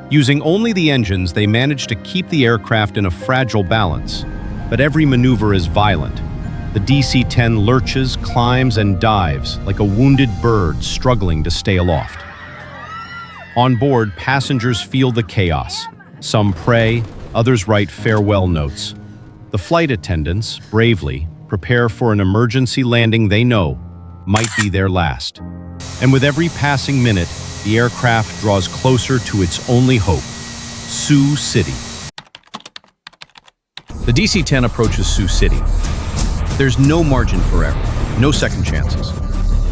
Using only the engines, they manage to keep the aircraft in a fragile balance, but every maneuver is violent. The DC-10 lurches, climbs, and dives like a wounded bird struggling to stay aloft. On board, passengers feel the chaos. Some pray, others write farewell notes. The flight attendants, bravely, prepare for an emergency landing they know might be their last. And with every passing minute, the aircraft draws closer to its only hope, Sioux City. The DC-10 approaches Sioux City. There's no margin for error, no second chances.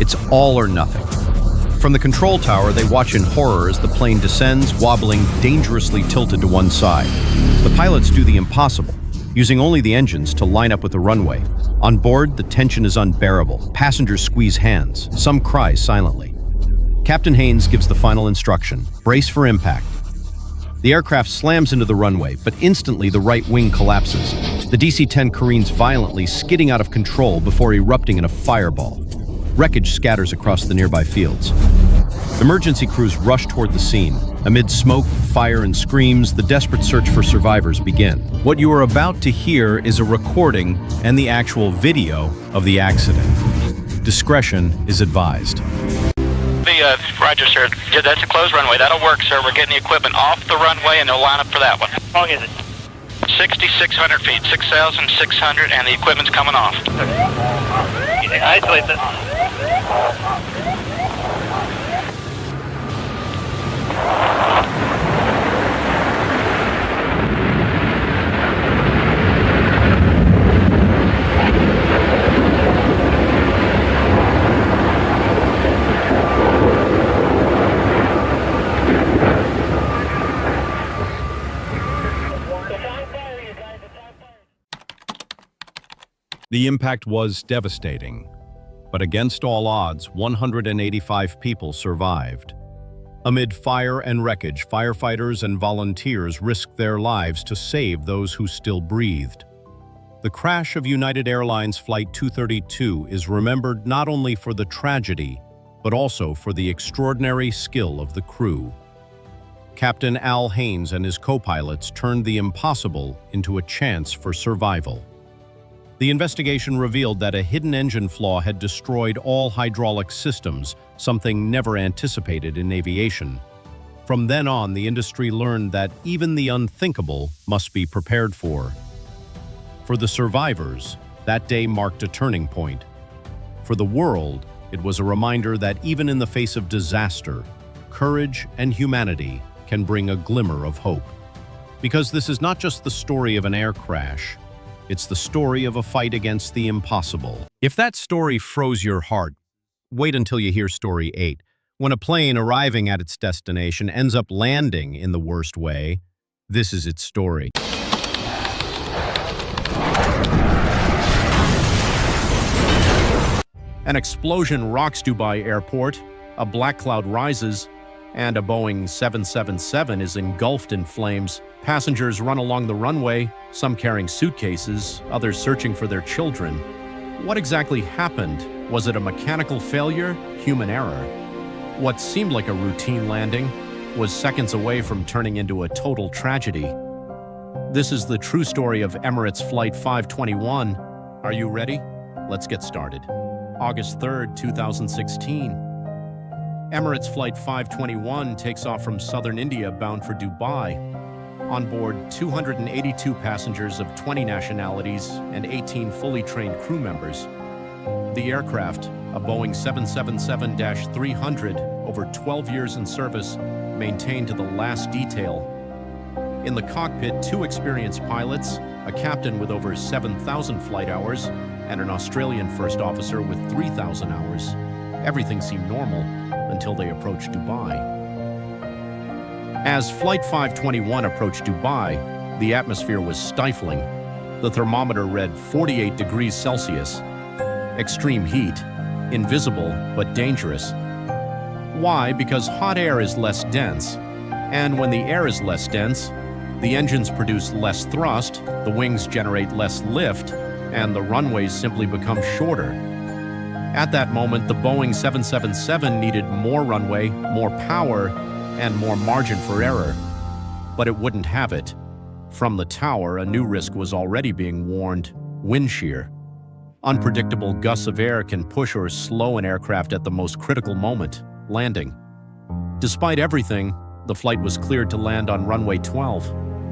It's all or nothing. From the control tower, they watch in horror as the plane descends, wobbling, dangerously tilted to one side. The pilots do the impossible, using only the engines to line up with the runway. On board, the tension is unbearable. Passengers squeeze hands. Some cry silently. Captain Haynes gives the final instruction: brace for impact. The aircraft slams into the runway, but instantly the right wing collapses. The DC-10 careens violently, skidding out of control before erupting in a fireball. Wreckage scatters across the nearby fields. Emergency crews rush toward the scene. Amid smoke, fire, and screams, the desperate search for survivors begin. What you are about to hear is a recording and the actual video of the accident. Discretion is advised. Roger, sir. That's a closed runway. That'll work, sir. We're getting the equipment off the runway, and they'll line up for that one. How long is it? 6,600 feet, 6,600, and the equipment's coming off. Isolate this. The impact was devastating, but against all odds, 185 people survived. Amid fire and wreckage, firefighters and volunteers risked their lives to save those who still breathed. The crash of United Airlines Flight 232 is remembered not only for the tragedy, but also for the extraordinary skill of the crew. Captain Al Haynes and his co-pilots turned the impossible into a chance for survival. The investigation revealed that a hidden engine flaw had destroyed all hydraulic systems, something never anticipated in aviation. From then on, the industry learned that even the unthinkable must be prepared for. For the survivors, that day marked a turning point. For the world, it was a reminder that even in the face of disaster, courage and humanity can bring a glimmer of hope. Because this is not just the story of an air crash, it's the story of a fight against the impossible. If that story froze your heart, wait until you hear story 8. When a plane arriving at its destination ends up landing in the worst way, this is its story. An explosion rocks Dubai Airport, a black cloud rises, and a Boeing 777 is engulfed in flames. Passengers run along the runway, some carrying suitcases, others searching for their children. What exactly happened? Was it a mechanical failure? Human error? What seemed like a routine landing was seconds away from turning into a total tragedy. This is the true story of Emirates Flight 521. Are you ready? Let's get started. August 3rd, 2016. Emirates Flight 521 takes off from southern India bound for Dubai. On board, 282 passengers of 20 nationalities and 18 fully trained crew members. The aircraft, a Boeing 777-300, over 12 years in service, maintained to the last detail. In the cockpit, 2 experienced pilots, a captain with over 7,000 flight hours, and an Australian first officer with 3,000 hours. Everything seemed normal until they approached Dubai. As Flight 521 approached Dubai, the atmosphere was stifling. The thermometer read 48 degrees Celsius. Extreme heat, invisible but dangerous. Why? Because hot air is less dense. And when the air is less dense, the engines produce less thrust, the wings generate less lift, and the runways simply become shorter. At that moment, the Boeing 777 needed more runway, more power, and more margin for error. But it wouldn't have it. From the tower, a new risk was already being warned: wind shear. Unpredictable gusts of air can push or slow an aircraft at the most critical moment, landing. Despite everything, the flight was cleared to land on runway 12,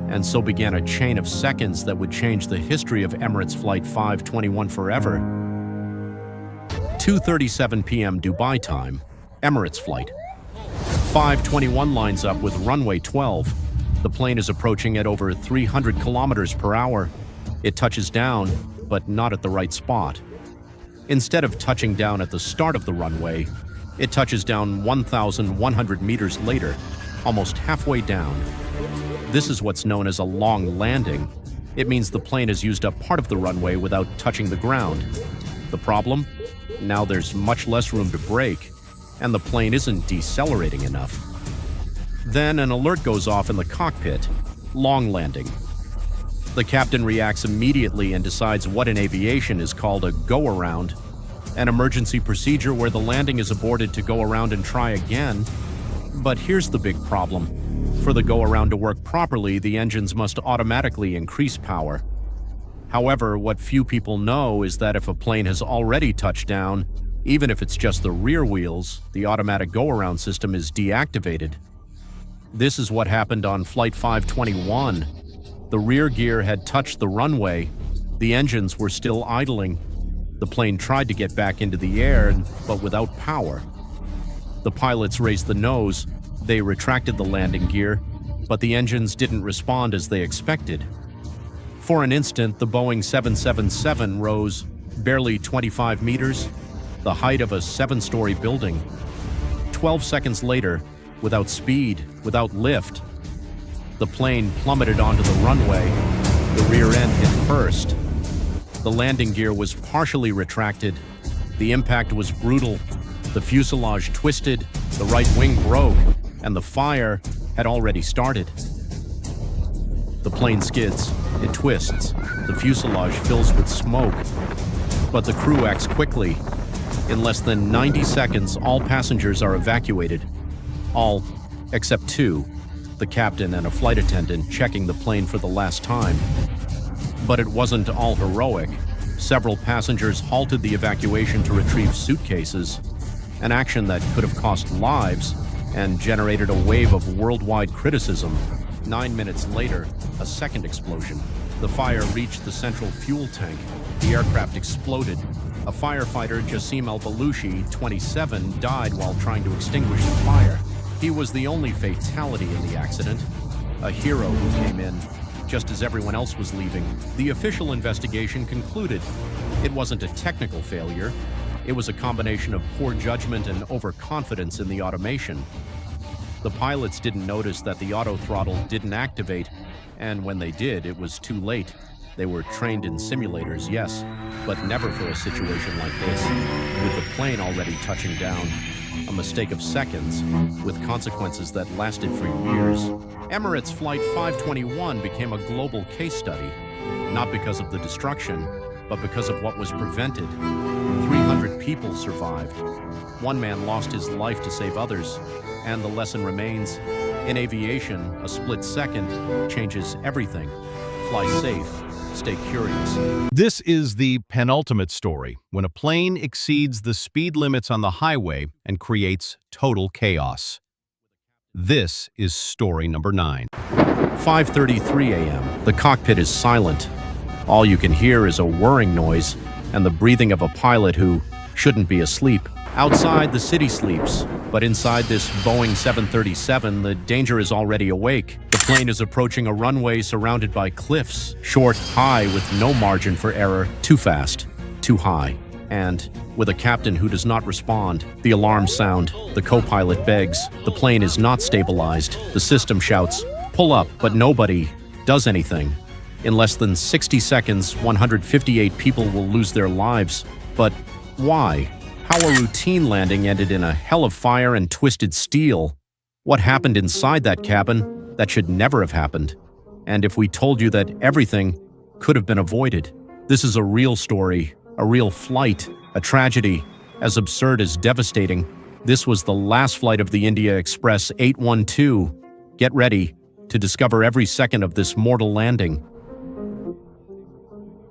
and so began a chain of seconds that would change the history of Emirates Flight 521 forever. 2:37 p.m. Dubai time, Emirates Flight. 521 lines up with runway 12. The plane is approaching at over 300 kilometers per hour. It touches down, but not at the right spot. Instead of touching down at the start of the runway, it touches down 1,100 meters later, almost halfway down. This is what's known as a long landing. It means the plane has used up part of the runway without touching the ground. The problem? Now there's much less room to brake, and the plane isn't decelerating enough. Then an alert goes off in the cockpit. Long landing. The captain reacts immediately and decides what in aviation is called a go-around, an emergency procedure where the landing is aborted to go around and try again. But here's the big problem. For the go-around to work properly, the engines must automatically increase power. However, what few people know is that if a plane has already touched down, even if it's just the rear wheels, the automatic go-around system is deactivated. This is what happened on Flight 521. The rear gear had touched the runway. The engines were still idling. The plane tried to get back into the air, but without power. The pilots raised the nose. They retracted the landing gear, but the engines didn't respond as they expected. For an instant, the Boeing 777 rose barely 25 meters, the height of a 7-story building. 12 seconds later, without speed, without lift, the plane plummeted onto the runway. The rear end hit first. The landing gear was partially retracted. The impact was brutal. The fuselage twisted, the right wing broke, and the fire had already started. The plane skids, it twists, the fuselage fills with smoke. But the crew acts quickly. In less than 90 seconds, all passengers are evacuated. All except 2, the captain and a flight attendant checking the plane for the last time. But it wasn't all heroic. Several passengers halted the evacuation to retrieve suitcases, an action that could have cost lives and generated a wave of worldwide criticism. 9 minutes later, a second explosion. The fire reached the central fuel tank. The aircraft exploded. A firefighter, Jassim al-Balushi, 27, died while trying to extinguish the fire. He was the only fatality in the accident, a hero who came in just as everyone else was leaving. The official investigation concluded it wasn't a technical failure. It was a combination of poor judgment and overconfidence in the automation. The pilots didn't notice that the auto throttle didn't activate, and when they did, it was too late. They were trained in simulators, yes, but never for a situation like this, with the plane already touching down. A mistake of seconds, with consequences that lasted for years. Emirates Flight 521 became a global case study, not because of the destruction, but because of what was prevented. 300 people survived. One man lost his life to save others, and the lesson remains, in aviation, a split second changes everything. Fly safe. Stay curious. This is the penultimate story, when a plane exceeds the speed limits on the highway and creates total chaos. This is story number 9. 5:33 a.m. The cockpit is silent. All you can hear is a whirring noise and the breathing of a pilot who shouldn't be asleep. Outside, the city sleeps, but inside this Boeing 737, the danger is already awake. The plane is approaching a runway surrounded by cliffs, short, high, with no margin for error, too fast, too high. And with a captain who does not respond, the alarms sound, the co-pilot begs, the plane is not stabilized, the system shouts, pull up, but nobody does anything. In less than 60 seconds, 158 people will lose their lives. But why? How a routine landing ended in a hell of fire and twisted steel. What happened inside that cabin that should never have happened? And if we told you that everything could have been avoided? This is a real story, a real flight, a tragedy, as absurd as devastating. This was the last flight of the India Express 812. Get ready to discover every second of this mortal landing.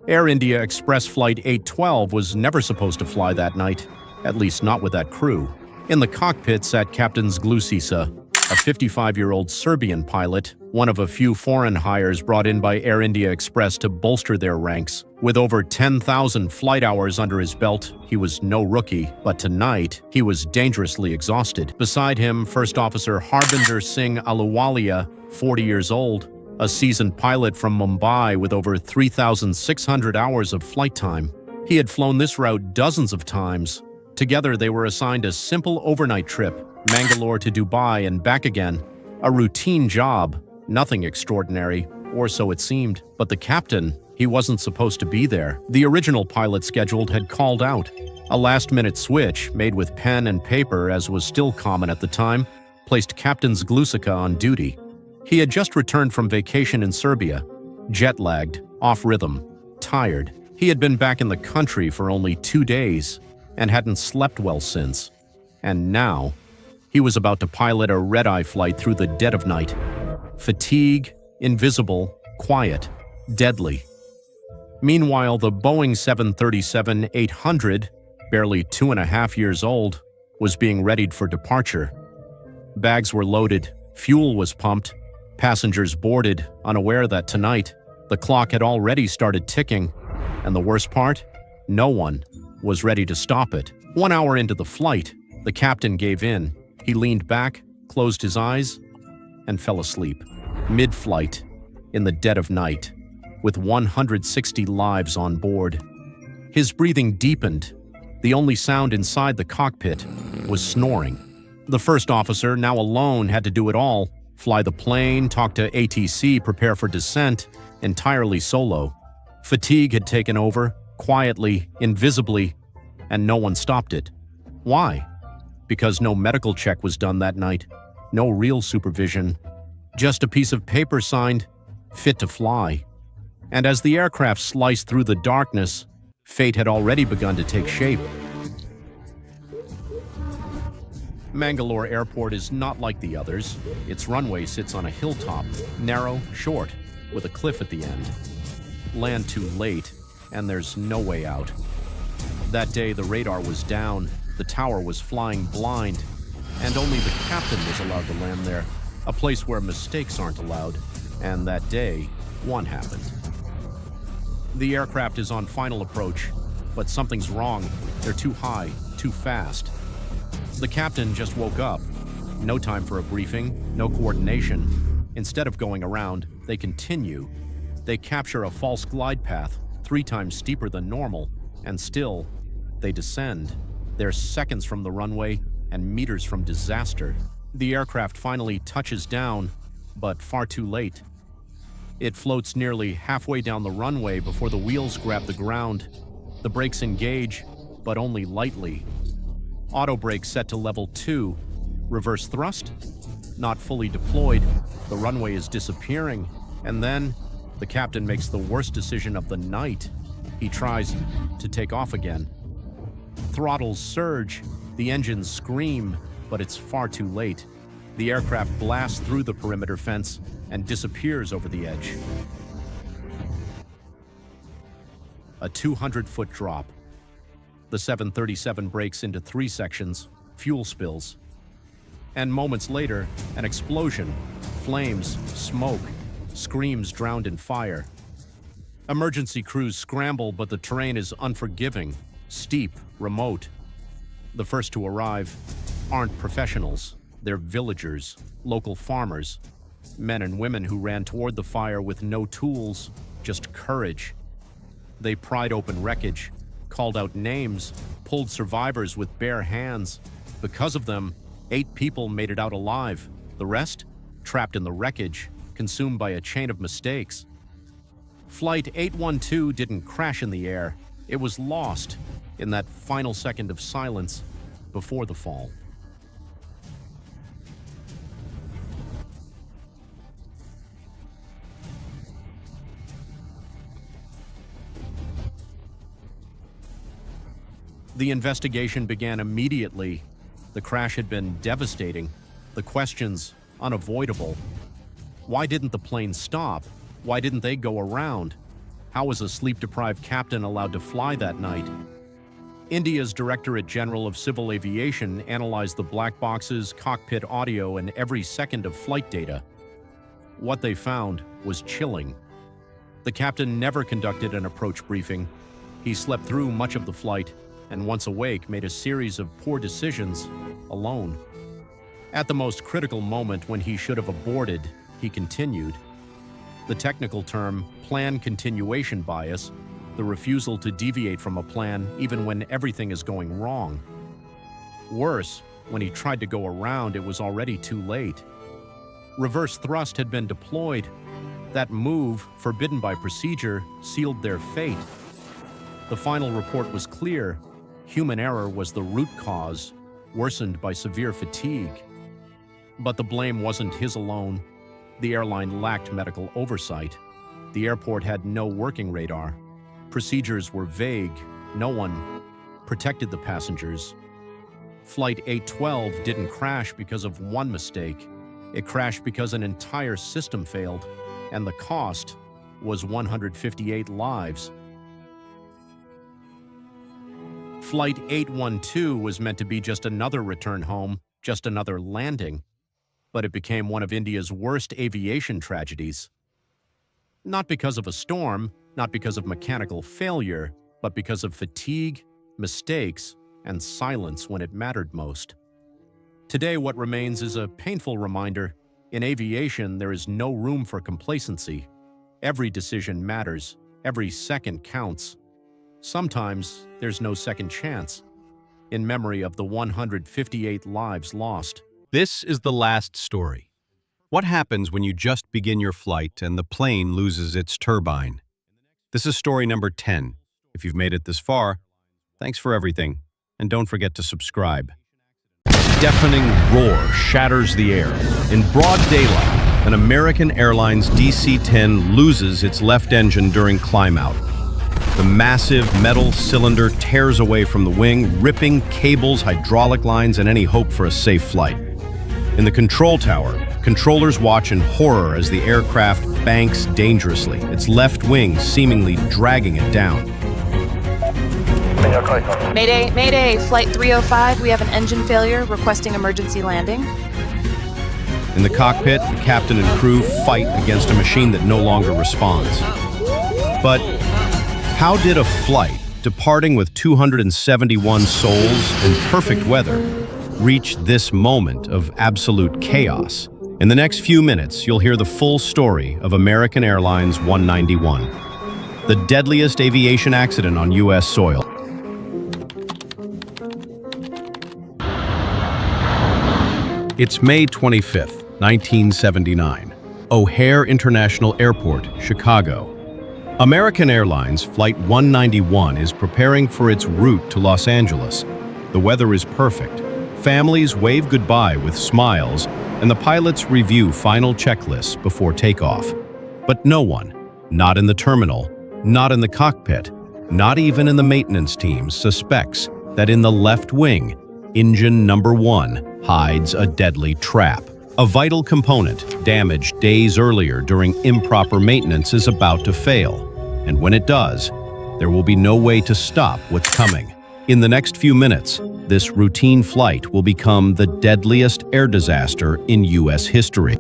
Air India Express Flight 812 was never supposed to fly that night. At least not with that crew. In the cockpit sat Captain Zglusisa, a 55-year-old Serbian pilot, one of a few foreign hires brought in by Air India Express to bolster their ranks. With over 10,000 flight hours under his belt, he was no rookie, but tonight, he was dangerously exhausted. Beside him, First Officer Harbinder Singh Aluwalia, 40 years old, a seasoned pilot from Mumbai with over 3,600 hours of flight time. He had flown this route dozens of times. Together, they were assigned a simple overnight trip, Mangalore to Dubai and back again. A routine job, nothing extraordinary, or so it seemed. But the captain, he wasn't supposed to be there. The original pilot scheduled had called out. A last-minute switch, made with pen and paper as was still common at the time, placed Captain Zglusica on duty. He had just returned from vacation in Serbia, jet-lagged, off-rhythm, tired. He had been back in the country for only 2 days and hadn't slept well since. And now, he was about to pilot a red-eye flight through the dead of night. Fatigue, invisible, quiet, deadly. Meanwhile, the Boeing 737-800, barely 2.5 years old, was being readied for departure. Bags were loaded, fuel was pumped, passengers boarded, unaware that tonight, the clock had already started ticking, and the worst part? No one was ready to stop it. 1 hour into the flight, the captain gave in. He leaned back, closed his eyes, and fell asleep. Mid-flight, in the dead of night, with 160 lives on board. His breathing deepened. The only sound inside the cockpit was snoring. The first officer, now alone, had to do it all: fly the plane, talk to ATC, prepare for descent, entirely solo. Fatigue had taken over, quietly, invisibly, and no one stopped it. Why? Because no medical check was done that night, no real supervision, just a piece of paper signed, fit to fly. And as the aircraft sliced through the darkness, fate had already begun to take shape. Mangalore Airport is not like the others. Its runway sits on a hilltop, narrow, short, with a cliff at the end. Land too late, and there's no way out. That day, the radar was down, the tower was flying blind, and only the captain was allowed to land there, a place where mistakes aren't allowed. And that day, one happened. The aircraft is on final approach, but something's wrong. They're too high, too fast. The captain just woke up. No time for a briefing, no coordination. Instead of going around, they continue. They capture a false glide path, 3 times steeper than normal, and still, they descend. They're seconds from the runway and meters from disaster. The aircraft finally touches down, but far too late. It floats nearly halfway down the runway before the wheels grab the ground. The brakes engage, but only lightly. Auto brake set to level 2. Reverse thrust? Not fully deployed. The runway is disappearing. And then, the captain makes the worst decision of the night. He tries to take off again. Throttles surge. The engines scream, but it's far too late. The aircraft blasts through the perimeter fence and disappears over the edge. A 200-foot drop. The 737 breaks into 3 sections, fuel spills. And moments later, an explosion, flames, smoke, screams drowned in fire. Emergency crews scramble, but the terrain is unforgiving, steep, remote. The first to arrive aren't professionals. They're villagers, local farmers, men and women who ran toward the fire with no tools, just courage. They pried open wreckage, called out names, pulled survivors with bare hands. Because of them, 8 people made it out alive. The rest, trapped in the wreckage, consumed by a chain of mistakes. Flight 812 didn't crash in the air. It was lost in that final second of silence before the fall. The investigation began immediately. The crash had been devastating. The questions, unavoidable. Why didn't the plane stop? Why didn't they go around? How was a sleep-deprived captain allowed to fly that night? India's Directorate General of Civil Aviation analyzed the black boxes, cockpit audio, and every second of flight data. What they found was chilling. The captain never conducted an approach briefing. He slept through much of the flight, and once awake, made a series of poor decisions alone. At the most critical moment when he should have aborted, he continued. The technical term, plan continuation bias, the refusal to deviate from a plan even when everything is going wrong. Worse, when he tried to go around, it was already too late. Reverse thrust had been deployed. That move, forbidden by procedure, sealed their fate. The final report was clear. Human error was the root cause, worsened by severe fatigue. But the blame wasn't his alone. The airline lacked medical oversight. The airport had no working radar. Procedures were vague. No one protected the passengers. Flight 812 didn't crash because of one mistake. It crashed because an entire system failed, and the cost was 158 lives. Flight 812 was meant to be just another return home, just another landing, but it became one of India's worst aviation tragedies. Not because of a storm, not because of mechanical failure, but because of fatigue, mistakes, and silence when it mattered most. Today, what remains is a painful reminder. In aviation, there is no room for complacency. Every decision matters. Every second counts. Sometimes, there's no second chance. In memory of the 158 lives lost. This is the last story. What happens when you just begin your flight and the plane loses its turbine? This is story number 10. If you've made it this far, thanks for everything. And don't forget to subscribe. A deafening roar shatters the air. In broad daylight, an American Airlines DC-10 loses its left engine during climb-out. The massive metal cylinder tears away from the wing, ripping cables, hydraulic lines, and any hope for a safe flight. In the control tower, controllers watch in horror as the aircraft banks dangerously, its left wing seemingly dragging it down. Mayday, Mayday, Flight 305, we have an engine failure, requesting emergency landing. In the cockpit, the captain and crew fight against a machine that no longer responds. But how did a flight, departing with 271 souls in perfect weather, reach this moment of absolute chaos? In the next few minutes, you'll hear the full story of American Airlines 191, the deadliest aviation accident on U.S. soil. It's May 25th, 1979, O'Hare International Airport, Chicago. American Airlines Flight 191 is preparing for its route to Los Angeles. The weather is perfect. Families wave goodbye with smiles, and the pilots review final checklists before takeoff. But no one, not in the terminal, not in the cockpit, not even in the maintenance team, suspects that in the left wing, engine number 1 hides a deadly trap. A vital component, damaged days earlier during improper maintenance, is about to fail. And when it does, there will be no way to stop what's coming. In the next few minutes, this routine flight will become the deadliest air disaster in U.S. history.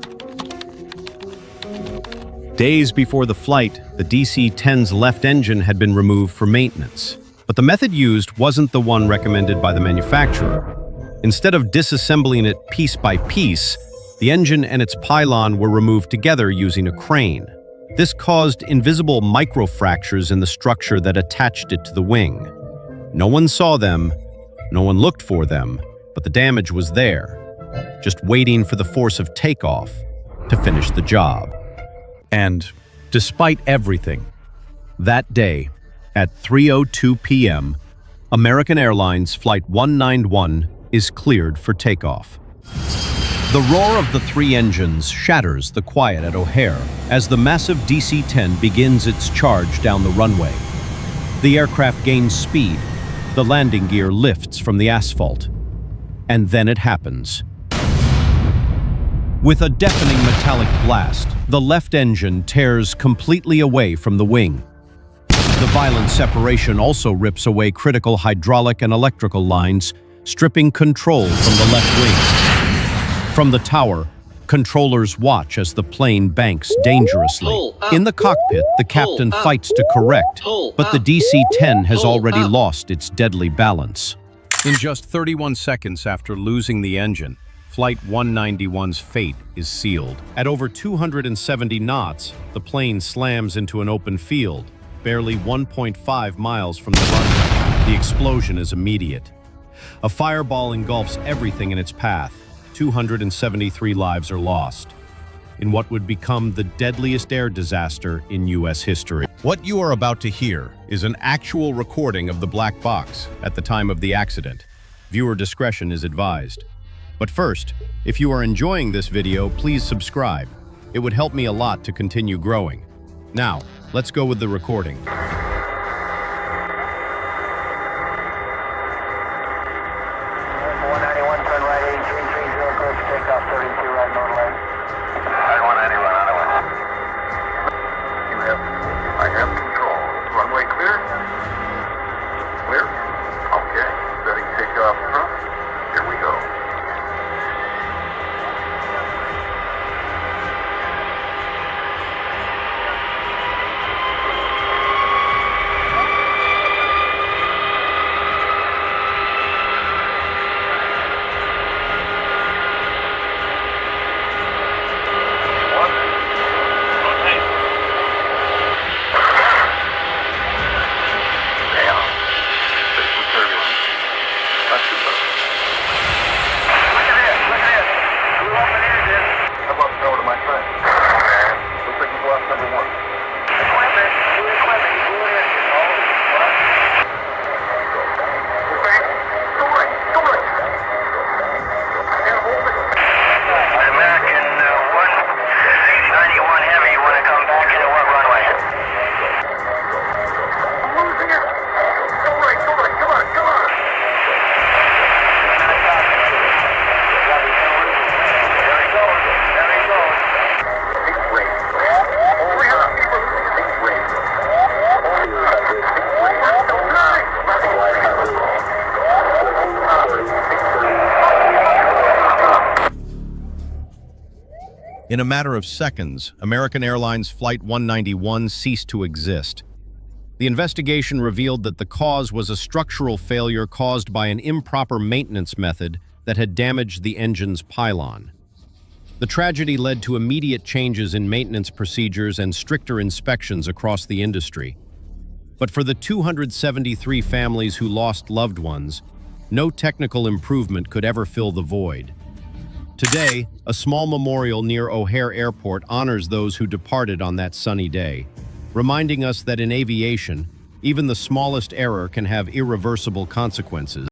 Days before the flight, the DC-10's left engine had been removed for maintenance. But the method used wasn't the one recommended by the manufacturer. Instead of disassembling it piece by piece, the engine and its pylon were removed together using a crane. This caused invisible microfractures in the structure that attached it to the wing. No one saw them, no one looked for them, but the damage was there, just waiting for the force of takeoff to finish the job. And despite everything, that day, at 3:02 p.m., American Airlines Flight 191 is cleared for takeoff. The roar of the 3 engines shatters the quiet at O'Hare as the massive DC-10 begins its charge down the runway. The aircraft gains speed, the landing gear lifts from the asphalt, and then it happens. With a deafening metallic blast, the left engine tears completely away from the wing. The violent separation also rips away critical hydraulic and electrical lines, stripping control from the left wing. From the tower, Controllers watch as the plane banks dangerously. In the cockpit, the captain fights to correct, but the DC-10 has already lost its deadly balance. In just 31 seconds after losing the engine, Flight 191's fate is sealed. At over 270 knots, the plane slams into an open field, barely 1.5 miles from the runway. The explosion is immediate. A fireball engulfs everything in its path. 273 lives are lost in what would become the deadliest air disaster in U.S. history. What you are about to hear is an actual recording of the black box at the time of the accident. Viewer discretion is advised. But first, if you are enjoying this video, please subscribe. It would help me a lot to continue growing. Now, let's go with the recording. In a matter of seconds, American Airlines Flight 191 ceased to exist. The investigation revealed that the cause was a structural failure caused by an improper maintenance method that had damaged the engine's pylon. The tragedy led to immediate changes in maintenance procedures and stricter inspections across the industry. But for the 273 families who lost loved ones, no technical improvement could ever fill the void. Today, a small memorial near O'Hare Airport honors those who departed on that sunny day, reminding us that in aviation, even the smallest error can have irreversible consequences.